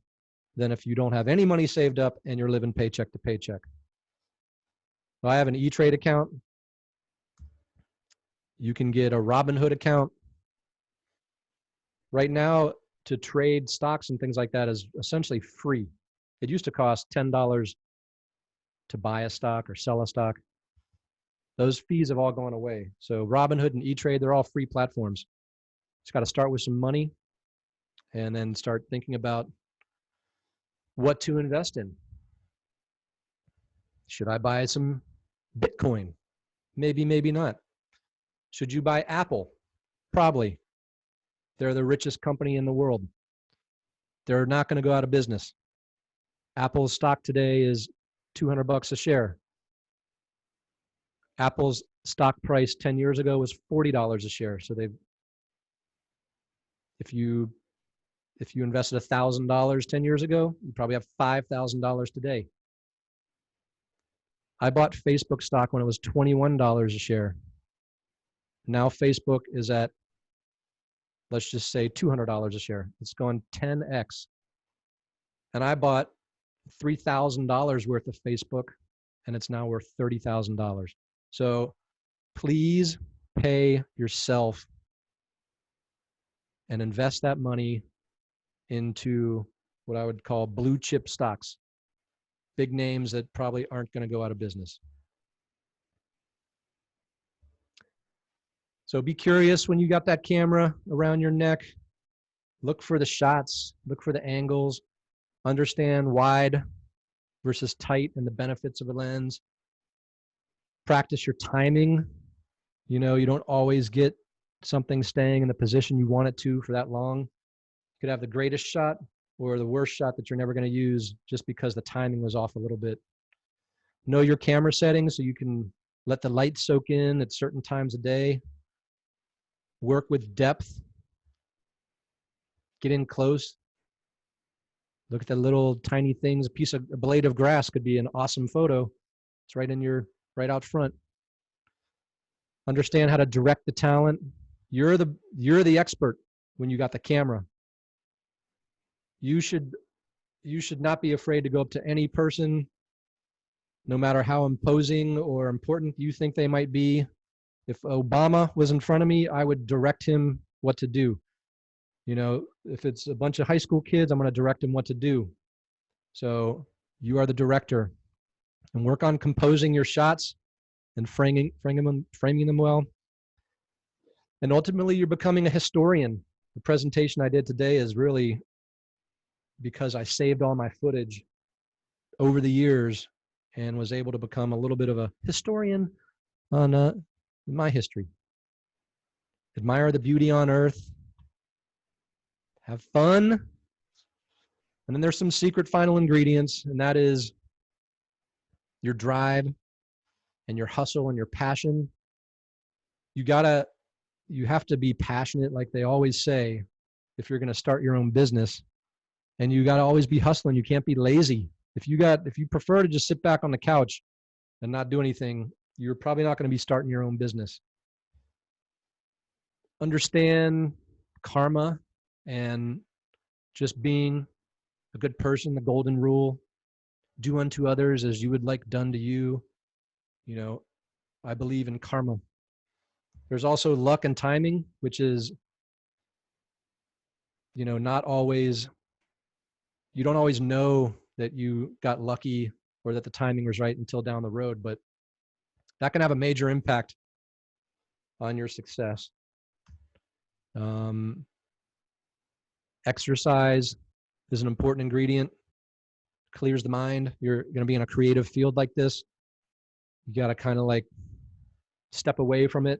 than if you don't have any money saved up and you're living paycheck to paycheck. So I have an E-Trade account. You can get a Robinhood account. Right now, to trade stocks and things like that is essentially free. It used to cost $10 to buy a stock or sell a stock. Those fees have all gone away. So Robinhood and E-Trade, they're all free platforms. Just got to start with some money and then start thinking about what to invest in. Should I buy some Bitcoin? Maybe, maybe not. Should you buy Apple? Probably. They're the richest company in the world. They're not going to go out of business. Apple's stock today is $200 a share. Apple's stock price 10 years ago was $40 a share. So if you invested $1,000 10 years ago, you probably have $5,000 today. I bought Facebook stock when it was $21 a share. Now Facebook is at, let's just say, $200 a share. It's gone 10x. And I bought $3,000 worth of Facebook, and it's now worth $30,000. So please pay yourself and invest that money into what I would call blue chip stocks, big names that probably aren't going to go out of business. So be curious when you got that camera around your neck. Look for the shots, look for the angles, understand wide versus tight and the benefits of a lens. Practice your timing. You know, you don't always get something staying in the position you want it to for that long. You could have the greatest shot or the worst shot that you're never going to use just because the timing was off a little bit. Know your camera settings so you can let the light soak in at certain times of day. Work with depth. Get in close. Look at the little tiny things. A blade of grass could be an awesome photo. It's right out front. Understand how to direct the talent. You're the expert when you got the camera. You should not be afraid to go up to any person, no matter how imposing or important you think they might be. If Obama was in front of me, I would direct him what to do. You know, if it's a bunch of high school kids, I'm going to direct them what to do. So you are the director, and work on composing your shots and framing them well. And ultimately, you're becoming a historian. The presentation I did today is really because I saved all my footage over the years and was able to become a little bit of a historian on my history. Admire the beauty on earth. Have fun. And then there's some secret final ingredients, and that is your drive and your hustle and your passion. You have to be passionate, like they always say, if you're going to start your own business. And you got to always be hustling. You can't be lazy. If you prefer to just sit back on the couch and not do anything, you're probably not going to be starting your own business. Understand karma and just being a good person, the golden rule. Do unto others as you would like done to you. You know, I believe in karma. There's also luck and timing, which is, you know, not always, you don't always know that you got lucky or that the timing was right until down the road, but that can have a major impact on your success. Exercise is an important ingredient. Clears the mind. You're going to be in a creative field like this. You got to kind of like step away from it,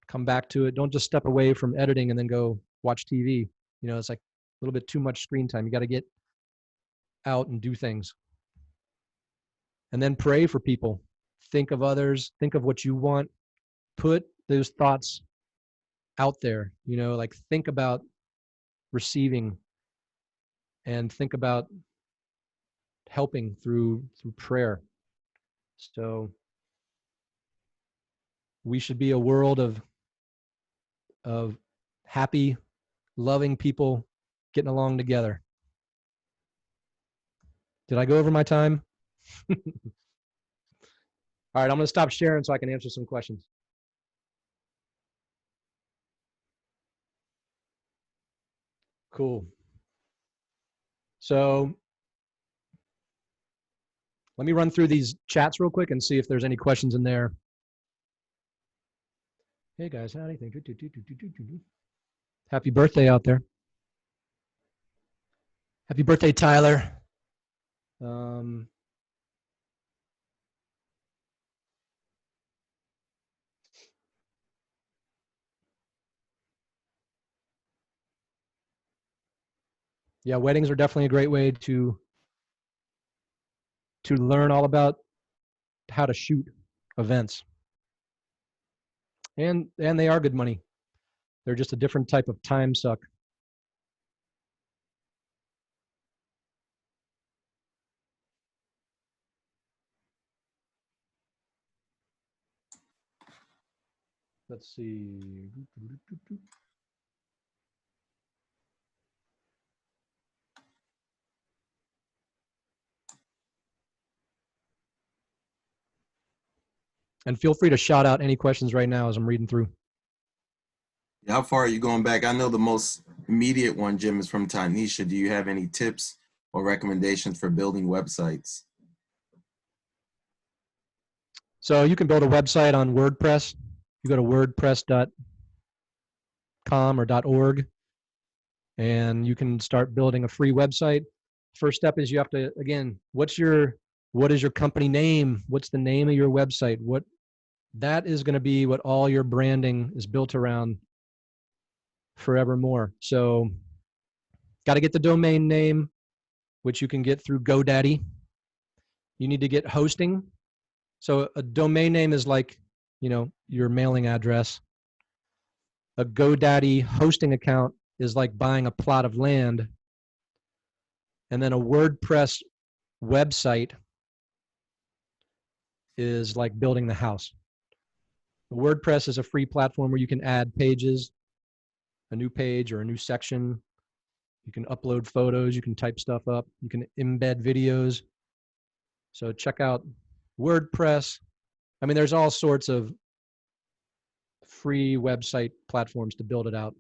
come back to it. Don't just step away from editing and then go watch TV. You know, it's like a little bit too much screen time. You got to get out and do things. And then pray for people. think of others, think of what you want, put those thoughts out there, like think about receiving and think about helping through prayer. So we should be a world of happy, loving people getting along together. Did I go over my time? All right, I'm going to stop sharing so I can answer some questions. Cool. So let me run through these chats real quick and see if there's any questions in there. Hey guys, how do you think? Happy birthday out there. Happy birthday, Tyler. Yeah, weddings are definitely a great way to learn all about how to shoot events. And they are good money. They're just a different type of time suck. Let's see. And feel free to shout out any questions right now as I'm reading through. How far are you going back? I know the most immediate one, Jim, is from Tanisha. Do you have any tips or recommendations for building websites? So you can build a website on WordPress. You go to wordpress.com or .org, and you can start building a free website. First step is you have to, again, what is your company name? What's the name of your website? That is going to be what all your branding is built around forevermore. So got to get the domain name, which you can get through GoDaddy. You need to get hosting. So a domain name is like, your mailing address. A GoDaddy hosting account is like buying a plot of land. And then a WordPress website is like building the house. WordPress is a free platform where you can add pages, a new page or a new section. You can upload photos, you can type stuff up, you can embed videos. So check out WordPress. I mean, there's all sorts of free website platforms to build it out.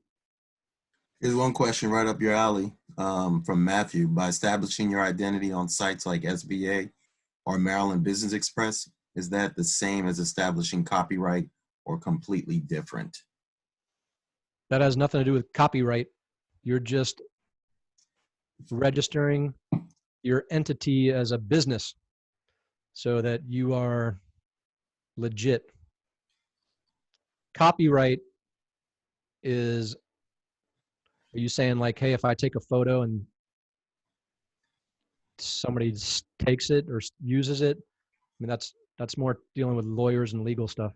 Here's one question right up your alley from Matthew. By establishing your identity on sites like SBA or Maryland Business Express, is that the same as establishing copyright or completely different? That has nothing to do with copyright. You're just registering your entity as a business so that you are legit. Copyright is, are you saying like, hey, if I take a photo and somebody takes it or uses it? I mean, that's more dealing with lawyers and legal stuff.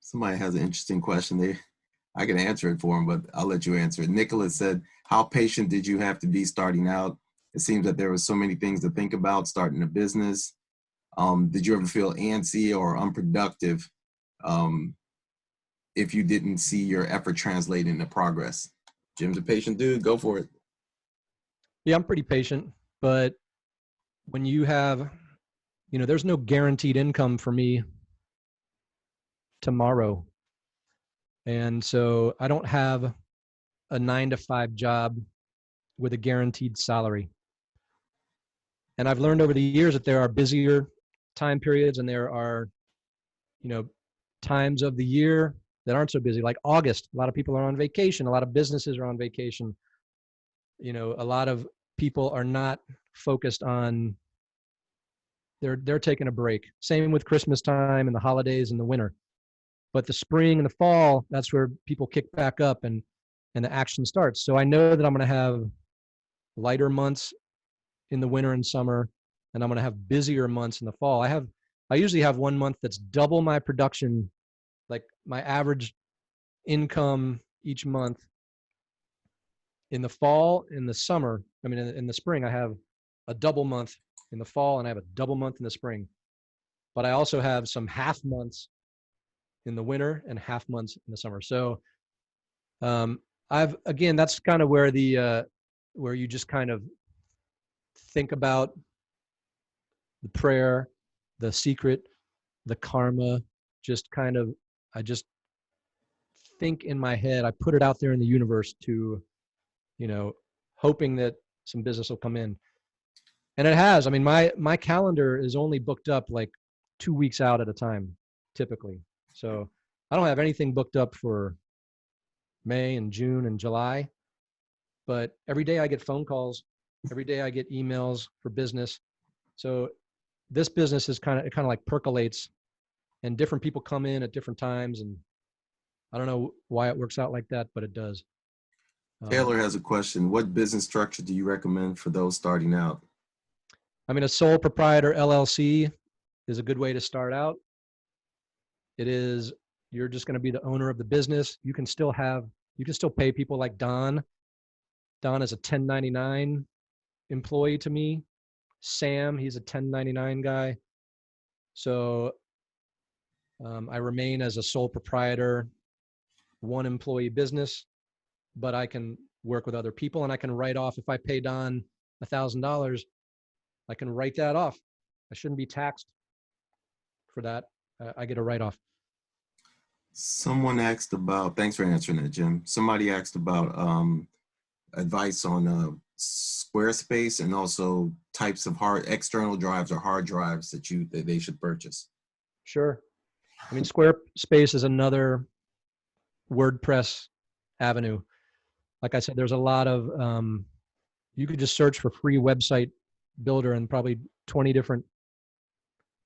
Somebody has an interesting question. I can answer it for him, but I'll let you answer it. Nicholas said, how patient did you have to be starting out? It seems that there were so many things to think about starting a business. Did you ever feel antsy or unproductive if you didn't see your effort translate into progress? Jim's a patient dude. Go for it. Yeah, I'm pretty patient, but when you have, there's no guaranteed income for me tomorrow. And so I don't have a 9-to-5 job with a guaranteed salary. And I've learned over the years that there are busier time periods and there are, times of the year that aren't so busy, like August. A lot of people are on vacation. A lot of businesses are on vacation. A lot of people are not focused on, they're taking a break. Same with Christmas time and the holidays and the winter. But the spring and the fall, that's where people kick back up and the action starts. So I know that I'm going to have lighter months in the winter and summer and I'm going to have busier months in the fall. I usually have 1 month that's double my production, like my average income each month in the fall, in the summer. I mean, in the spring, I have a double month in the fall and I have a double month in the spring. But I also have some half months in the winter and half months in the summer. So again, that's kind of where where you just kind of think about the prayer, the secret, the karma, just kind of, I just think in my head, I put it out there in the universe to, hoping that some business will come in. And it has. I mean, my calendar is only booked up like 2 weeks out at a time, typically. So I don't have anything booked up for May and June and July, but every day I get phone calls, every day I get emails for business. So this business is kind of like percolates, and different people come in at different times, and I don't know why it works out like that, but it does. Taylor has a question. What business structure do you recommend for those starting out? I mean, a sole proprietor LLC is a good way to start out. You're just going to be the owner of the business. You can still pay people like Don. Don is a 1099 employee to me. Sam, he's a 1099 guy. So I remain as a sole proprietor, one employee business, but I can work with other people, and I can write off, if I pay Don $1,000, I can write that off. I shouldn't be taxed for that. I get a write-off. Someone asked about, thanks for answering that, Jim. Somebody asked about advice on Squarespace and also types of external drives or hard drives that they should purchase. Sure. I mean, Squarespace is another WordPress avenue. Like I said, there's a lot of, you could just search for free website builder and probably 20 different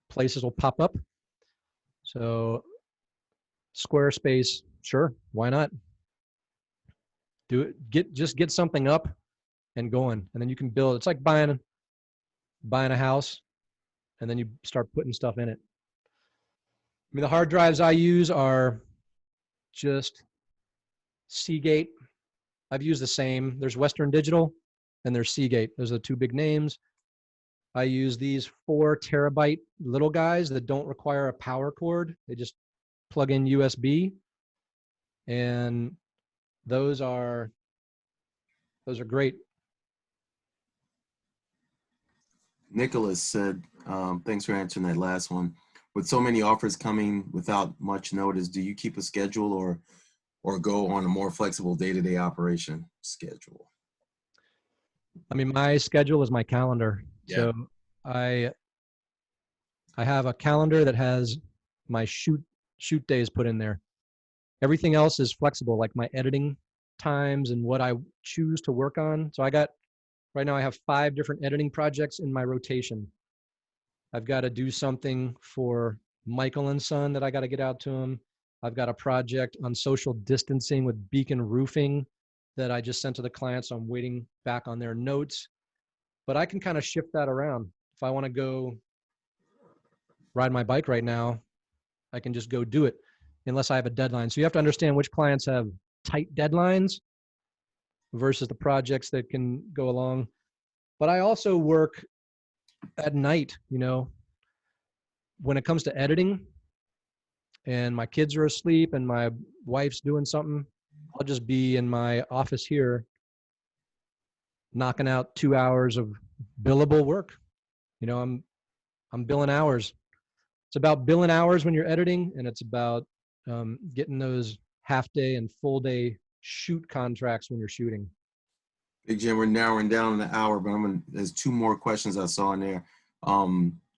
places will pop up. So Squarespace, sure, why not? Do it. Just get something up and going, and then you can build. It's like buying a house, and then you start putting stuff in it. I mean, the hard drives I use are just Seagate. I've used the same. There's Western Digital and there's Seagate. Those are the two big names. I use these 4 terabyte little guys that don't require a power cord. They just plug in USB, and those are great. Nicholas said, thanks for answering that last one. With so many offers coming without much notice, do you keep a schedule or go on a more flexible day-to-day operation schedule? I mean, my schedule is my calendar. Yeah. So I have a calendar that has my shoot days put in there. Everything else is flexible, like my editing times and what I choose to work on. So right now I have 5 different editing projects in my rotation. I've got to do something for Michael and Son that I got to get out to him. I've got a project on social distancing with Beacon Roofing that I just sent to the client, so I'm waiting back on their notes. But I can kind of shift that around. If I want to go ride my bike right now, I can just go do it unless I have a deadline. So you have to understand which clients have tight deadlines versus the projects that can go along. But I also work at night, when it comes to editing and my kids are asleep and my wife's doing something, I'll just be in my office here knocking out 2 hours of billable work. I'm billing hours. It's about billing hours when you're editing, and it's about getting those half day and full day shoot contracts when you're shooting. Big Jim, we're narrowing down an hour, but there's 2 more questions I saw in there.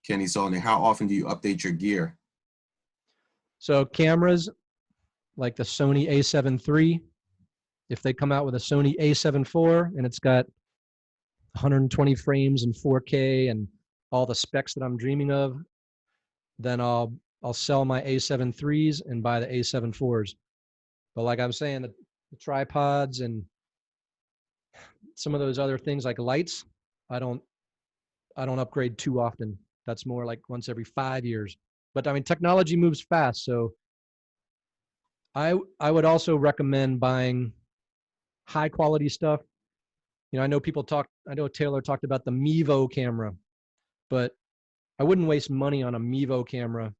Kenny saw in there. How often do you update your gear? So cameras like the Sony A7 III, if they come out with a Sony A7 IV and it's got 120 frames in 4K and all the specs that I'm dreaming of, then I'll sell my A7 IIIs and buy the A7 IVs. But like I'm saying, the tripods and some of those other things like lights, I don't I don't upgrade too often. That's more like once every 5 years. But I mean, technology moves fast, so I would also recommend buying high quality stuff. You know, I know Taylor talked about the Mevo camera, but I wouldn't waste money on a Mevo camera.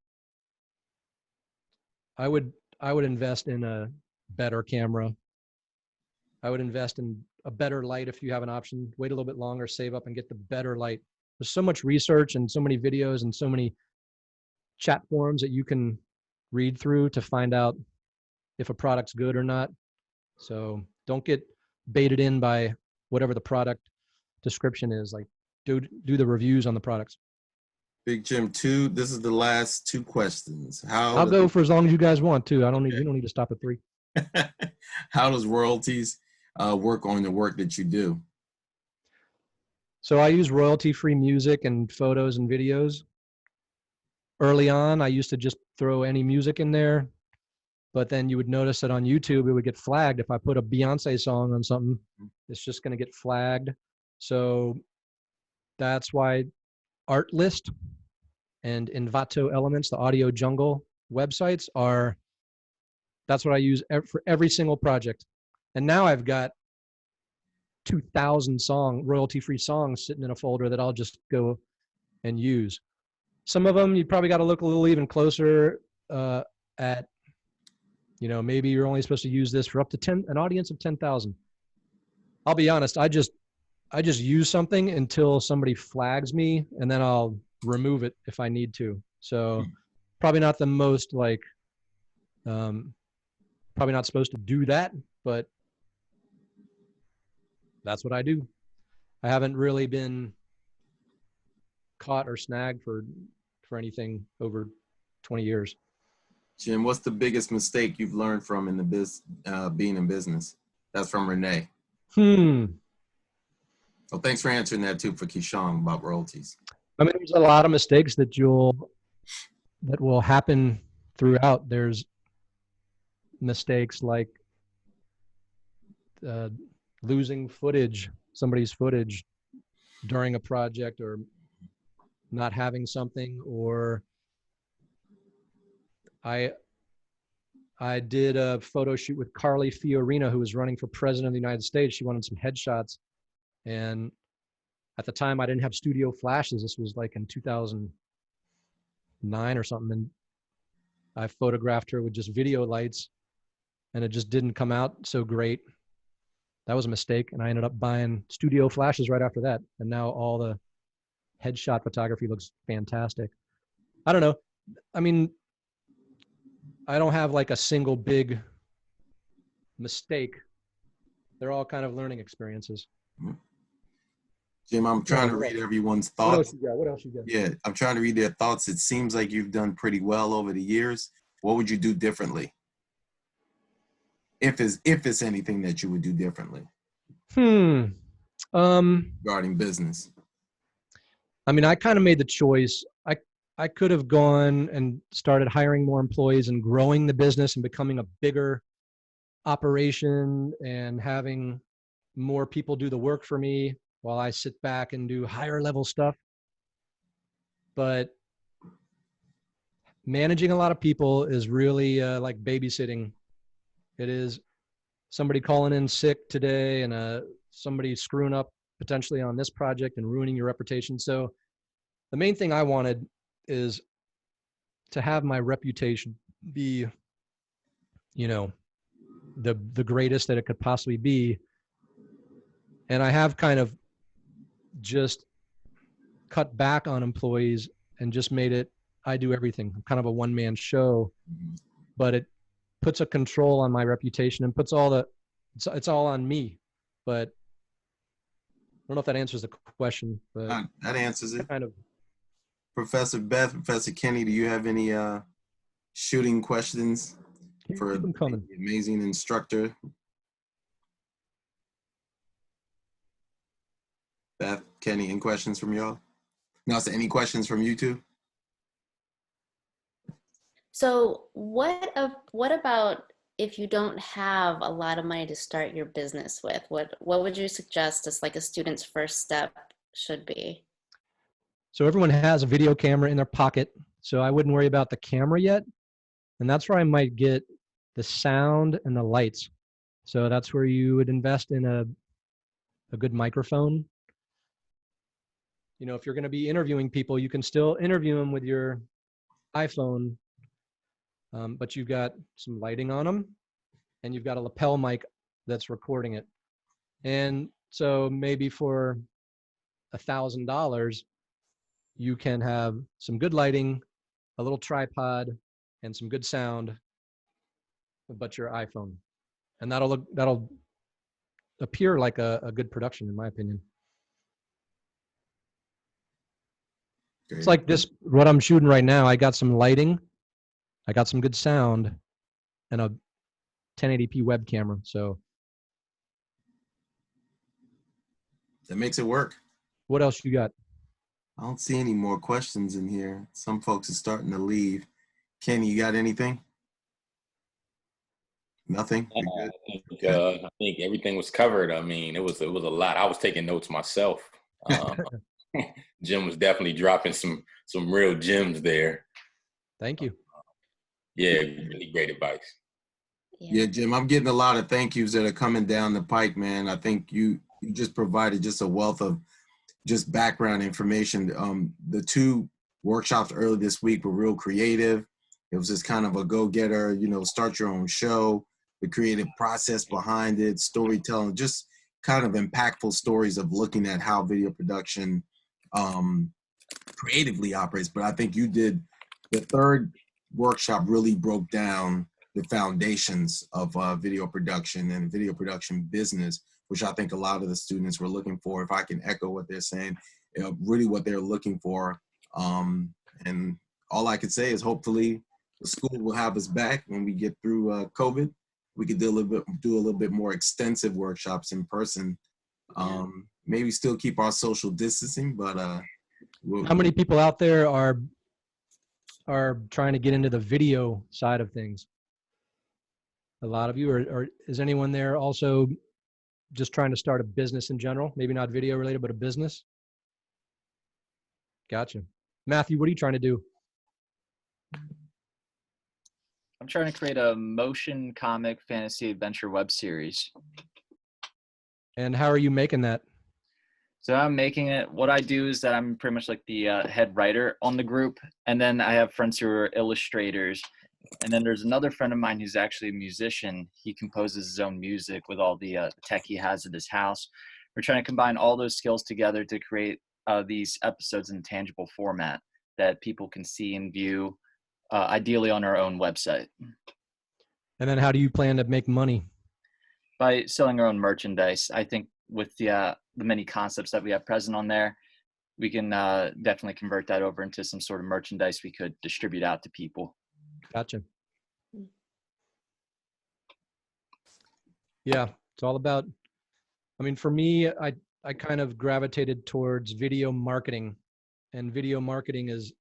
I would I would invest in a better camera. I would invest in a better light if you have an option. Wait a little bit longer, save up and get the better light. There's so much research and so many videos and so many chat forums that you can read through to find out if a product's good or not. So don't get baited in by whatever the product description is. Like do the reviews on the products. Big Jim, this is the last two questions. I'll go for as long as you guys want to. We don't need to stop at 3. How does royalties work on the work that you do? So I use royalty-free music and photos and videos. Early on, I used to just throw any music in there, but then you would notice that on YouTube, it would get flagged. If I put a Beyonce song on something, it's just going to get flagged. So that's why Artlist and Envato Elements, the Audio Jungle websites that's what I use for every single project. And now I've got 2,000 royalty-free songs sitting in a folder that I'll just go and use. Some of them you probably got to look a little even closer at, you know, maybe you're only supposed to use this for up to an audience of 10,000. I'll be honest, I just use something until somebody flags me, and then I'll remove it if I need to. So probably not the most probably not supposed to do that, but that's what I do. I haven't really been caught or snagged for anything over 20 years. Jim, what's the biggest mistake you've learned from being in business? That's from Renee. Well, thanks for answering that too for Keyshawn about royalties. I mean, there's a lot of mistakes that will happen throughout. There's mistakes like losing somebody's footage during a project, or not having something, or I did a photo shoot with Carly Fiorina, who was running for president of the United States. She wanted some headshots, and at the time I didn't have studio flashes. This was like in 2009 or something, and I photographed her with just video lights, and it just didn't come out so great. That was a mistake, and I ended up buying studio flashes right after that, and now all the headshot photography looks fantastic. I don't know. I mean, I don't have like a single big mistake. They're all kind of learning experiences. Jim, I'm trying to read everyone's thoughts. What else you got? Yeah, I'm trying to read their thoughts. It seems like you've done pretty well over the years. What would you do differently? If it's anything that you would do differently. Regarding business. I mean, I kind of made the choice. I could have gone and started hiring more employees and growing the business and becoming a bigger operation and having more people do the work for me while I sit back and do higher level stuff. But managing a lot of people is really like babysitting. It is somebody calling in sick today and somebody screwing up potentially on this project and ruining your reputation. So the main thing I wanted is to have my reputation be, you know, the greatest that it could possibly be. And I have kind of just cut back on employees and just made it, I do everything. I'm kind of a one-man show, but it puts a control on my reputation and puts it's all on me. But I don't know if that answers the question, but that answers it. Kind of. Professor Beth, Professor Kenny, do you have any shooting questions for the amazing instructor? Beth, Kenny, any questions from y'all? No, so any questions from you two? So what about if you don't have a lot of money to start your business with? What would you suggest as like a student's first step should be? So everyone has a video camera in their pocket. So I wouldn't worry about the camera yet. And that's where I might get the sound and the lights. So that's where you would invest in a good microphone. You know, if you're going to be interviewing people, you can still interview them with your iPhone, but you've got some lighting on them and you've got a lapel mic that's recording it. And so maybe for $1,000, you can have some good lighting, a little tripod, and some good sound, but your iPhone. And that'll appear like a good production, in my opinion. It's like this, what I'm shooting right now. I got some lighting, I got some good sound, and a 1080p web camera. So that makes it work. what else you got? I don't see any more questions in here. Some folks are starting to leave. Kenny, you got anything? Nothing? I think everything was covered. I mean, it was a lot. I was taking notes myself. Jim was definitely dropping some real gems there. Thank you. Yeah, really great advice. Yeah, Jim, I'm getting a lot of thank yous that are coming down the pike, man. I think you just provided just a wealth of just background information. The 2 workshops early this week were real creative. It was just kind of a go-getter, you know, start your own show, the creative process behind it, storytelling, just kind of impactful stories of looking at how video production creatively operates. But I think you did the 3rd workshop really broke down the foundations of video production and video production business, which I think a lot of the students were looking for. If I can echo what they're saying, really what they're looking for. And all I can say is hopefully the school will have us back when we get through COVID. We could do a little bit more extensive workshops in person. Maybe still keep our social distancing, but how many people out there are trying to get into the video side of things? A lot of you, or is anyone there also just trying to start a business in general? Maybe not video related, but a business? Gotcha. Matthew, what are you trying to do? I'm trying to create a motion comic fantasy adventure web series. And how are you making that? So I'm making it, what I do is that I'm pretty much like the head writer on the group. And then I have friends who are illustrators. And then there's another friend of mine who's actually a musician. He composes his own music with all the tech he has at his house. We're trying to combine all those skills together to create these episodes in tangible format that people can see and view, ideally on our own website. And then how do you plan to make money? By selling our own merchandise. I think with the many concepts that we have present on there, we can definitely convert that over into some sort of merchandise we could distribute out to people. Gotcha. Yeah, it's all about, I mean, for me, I kind of gravitated towards video marketing, and video marketing is,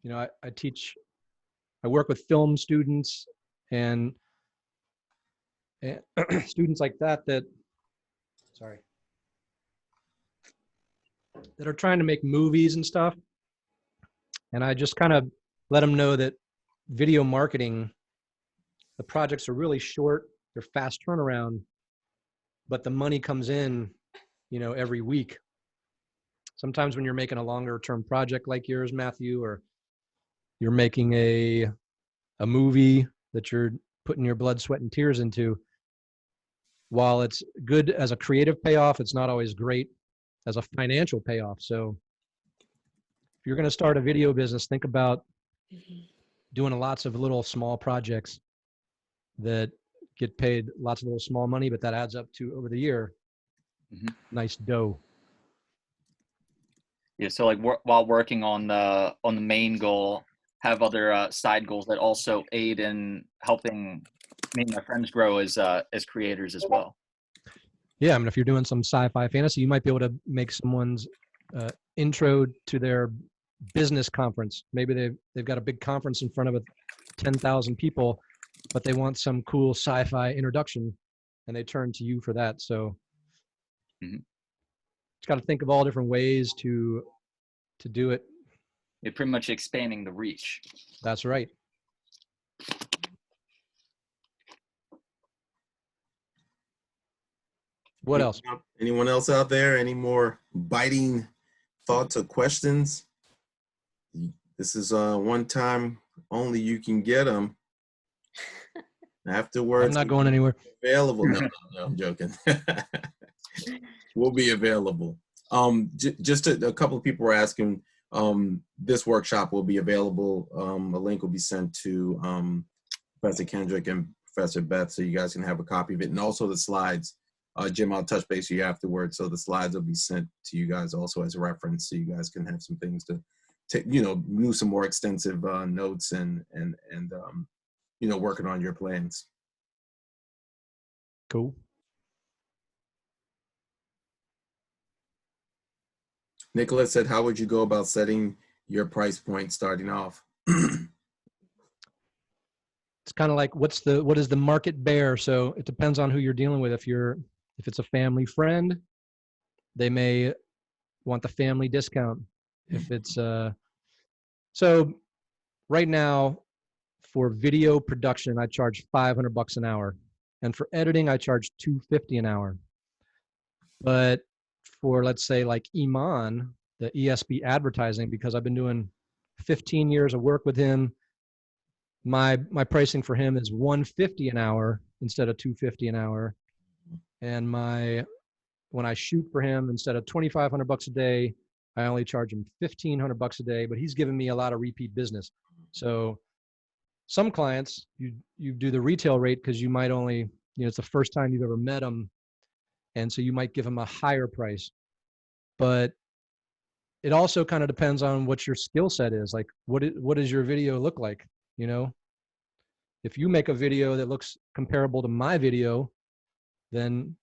you know, I work with film students and students like that are trying to make movies and stuff. And I just kind of let them know that video marketing, the projects are really short, they're fast turnaround, but the money comes in, you know, every week. Sometimes when you're making a longer term project like yours, Matthew, or you're making a movie that you're putting your blood, sweat, and tears into, while it's good as a creative payoff, it's not always great as a financial payoff. So if you're going to start a video business, think about doing lots of little small projects that get paid lots of little small money, but that adds up to, over the year, nice dough. Yeah, so like while working on the main goal, have other side goals that also aid in helping me and my friends grow as creators as well. Yeah, I mean, if you're doing some sci-fi fantasy, you might be able to make someone's intro to their business conference. Maybe they've got a big conference in front of 10,000 people, but they want some cool sci-fi introduction, and they turn to you for that. So it's got to think of all different ways to to do it. You're pretty much expanding the reach. That's right. What else? Anyone else out there? Any more biting thoughts or questions? This is one time only you can get them. Afterwards, I'm not going anywhere. Available. No, I'm joking. We'll be available. Just a couple of people were asking. This workshop will be available. A link will be sent to Professor Kendrick and Professor Beth, so you guys can have a copy of it, and also the slides. Jim, I'll touch base with you afterwards, so the slides will be sent to you guys also as a reference, so you guys can have some things to take, do some more extensive notes and working on your plans. Cool. Nicholas said, how would you go about setting your price point starting off? It's kind of like, what is the market bear? So it depends on who you're dealing with. If it's a family friend, they may want the family discount. If it's so right now for video production, I charge $500 an hour, and for editing, I charge $250 an hour. But for, let's say, like Iman, the ESB advertising, because I've been doing 15 years of work with him, my pricing for him is $150 an hour instead of $250 an hour. And when I shoot for him, instead of $2,500 a day, I only charge him $1,500 a day, but he's given me a lot of repeat business. So some clients, you do the retail rate because you might only, it's the first time you've ever met them. And so you might give them a higher price. But it also kind of depends on what your skill set is. Like, what does your video look like? If you make a video that looks comparable to my video, then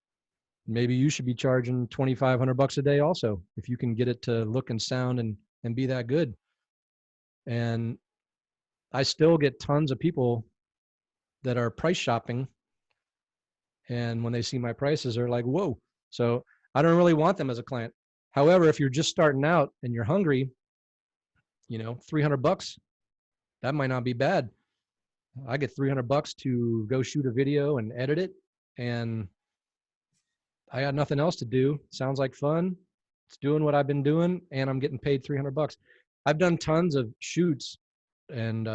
maybe you should be charging $2,500 a day also, if you can get it to look and sound and be that good. And I still get tons of people that are price shopping, and when they see my prices, they're like, whoa. So I don't really want them as a client. However, if you're just starting out and you're hungry, $300, that might not be bad. I get $300 to go shoot a video and edit it, and I got nothing else to do. Sounds like fun. It's doing what I've been doing, and I'm getting paid $300. I've done tons of shoots, and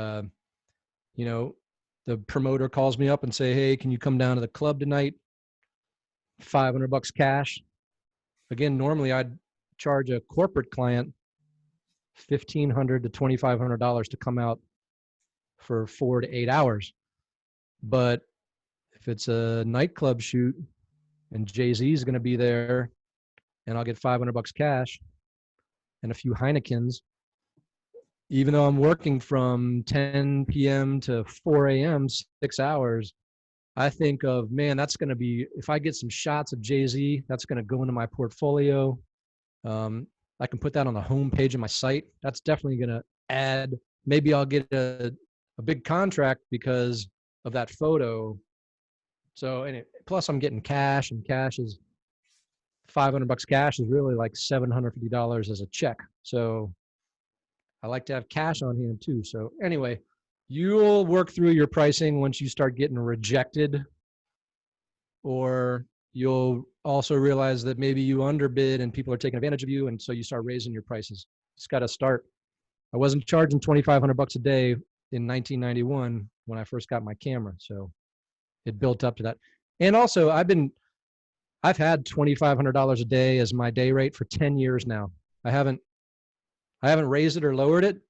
the promoter calls me up and say, hey, can you come down to the club tonight? $500 cash. Again, normally I'd charge a corporate client $1,500 to $2,500 to come out for 4 to 8 hours. But if it's a nightclub shoot and Jay-Z is going to be there, and I'll get $500 cash and a few Heinekens, even though I'm working from 10 p.m. to 4 a.m., 6 hours, I think of, man, that's going to be, if I get some shots of Jay-Z, that's going to go into my portfolio. I can put that on the home page of my site. That's definitely going to add, maybe I'll get a big contract because of that photo. So, and plus I'm getting cash, and cash is $500 cash is really like $750 as a check. So I like to have cash on hand too. So anyway, you'll work through your pricing once you start getting rejected, or you'll also realize that maybe you underbid and people are taking advantage of you, and so you start raising your prices. It's got to start. I wasn't charging $2,500 a day in 1991 when I first got my camera, so it built up to that. And also, I've had $2,500 a day as my day rate for 10 years now. I haven't raised it or lowered it,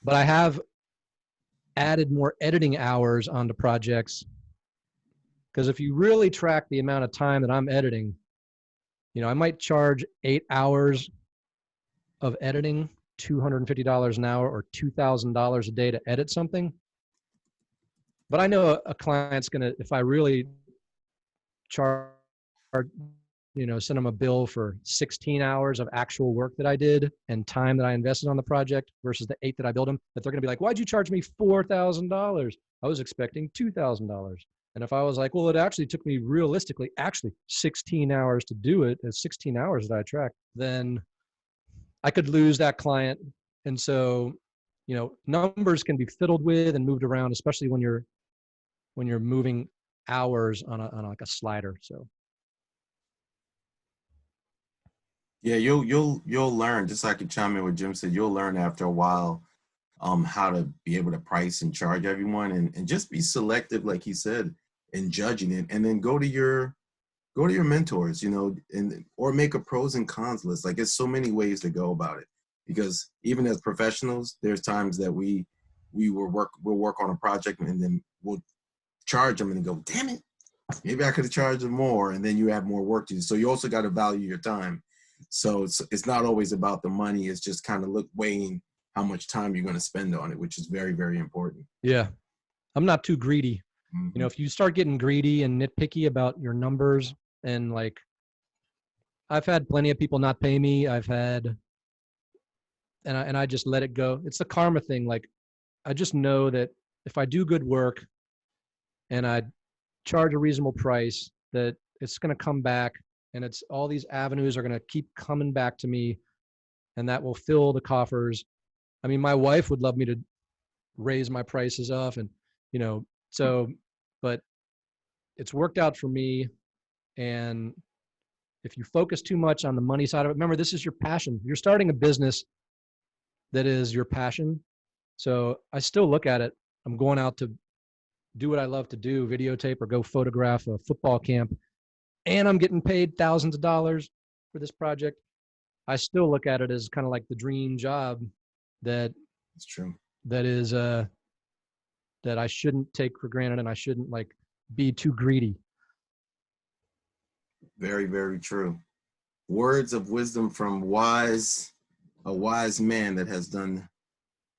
but I have added more editing hours onto projects. Because if you really track the amount of time that I'm editing, I might charge 8 hours of editing, $250 an hour or $2,000 a day to edit something. But I know a client's going to, if I really charge, send them a bill for 16 hours of actual work that I did and time that I invested on the project versus the 8 that I billed them, that they're going to be like, why'd you charge me $4,000? I was expecting $2,000. And if I was like, well, it actually took me realistically 16 hours to do it, 16 hours that I tracked, then I could lose that client. And so, numbers can be fiddled with and moved around, especially when you're moving hours on like a slider. So Yeah, you'll learn, just like you chime in what Jim said, you'll learn after a while how to be able to price and charge everyone, and just be selective, like he said, in judging it, and then go to your mentors, and or make a pros and cons list. Like, there's so many ways to go about it, because even as professionals, there's times that we'll work on a project, and then we'll charge them and go, damn it, maybe I could have charged them more, and then you have more work to do. So you also got to value your time. So it's not always about the money. It's just kind of weighing how much time you're going to spend on it, which is very, very important. yeah, I'm not too greedy. Mm-hmm. If you start getting greedy and nitpicky about your numbers, and like, I've had plenty of people not pay me. And I just let it go. It's the karma thing. Like, I just know that if I do good work and I charge a reasonable price, that it's going to come back, and it's all these avenues are going to keep coming back to me, and that will fill the coffers. I mean, my wife would love me to raise my prices up, and but it's worked out for me. And if you focus too much on the money side of it, remember, this is your passion. You're starting a business that is your passion. So I still look at it. I'm going out to do what I love to do, videotape or go photograph a football camp, and I'm getting paid thousands of dollars for this project. I still look at it as kind of like the dream job that It's true. that is that I shouldn't take for granted, and I shouldn't be too greedy. Very, very true. Words of wisdom from a wise man that has done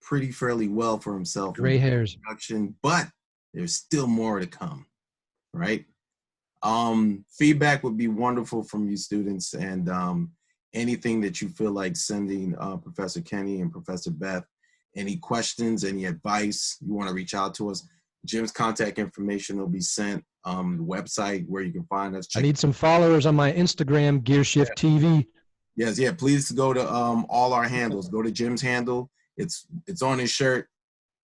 pretty fairly well for himself Gray in hairs. production, but there's still more to come, right? Feedback would be wonderful from you students, and anything that you feel like sending Professor Kenny and Professor Beth, any questions, any advice, you want to reach out to us. Jim's contact information will be sent, the website where you can find us. I need some followers on my Instagram, gearshift TV. Yes, yeah, please go to all our handles. Go to Jim's handle. It's on his shirt,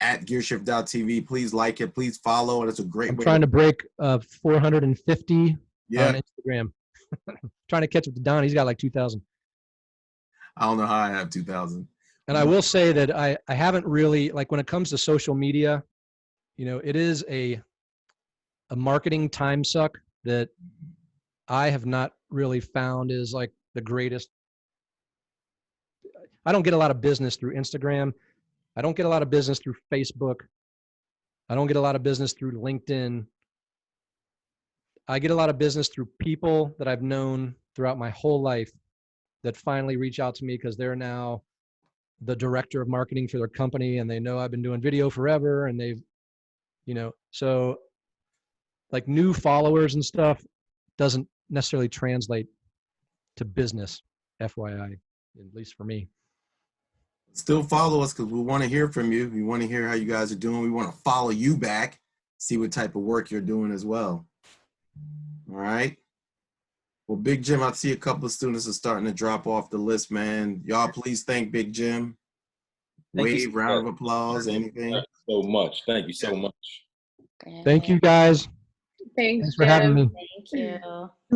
at gearshift.tv. Please like it. Please follow. It's a great I'm way. trying to break 450 Yeah. on Instagram. Trying to catch up to Don. He's got like 2,000. I don't know how I have 2,000. And I will say that I haven't really, when it comes to social media, it is a marketing time suck that I have not really found is like the greatest. I don't get a lot of business through Instagram. I don't get a lot of business through Facebook. I don't get a lot of business through LinkedIn. I get a lot of business through people that I've known throughout my whole life that finally reach out to me because they're now the director of marketing for their company, and they know I've been doing video forever, and they've, so like new followers and stuff doesn't necessarily translate to business, FYI, at least for me. Still follow us because we want to hear from you. We want to hear how you guys are doing. We want to follow you back, see what type of work you're doing as well. All right. Well, Big Jim, I see a couple of students are starting to drop off the list, man. Y'all please thank Big Jim. Wave, round of applause, anything. Thank you so much. Thank you so much. Thank you, guys. Thanks for having me. Thank you.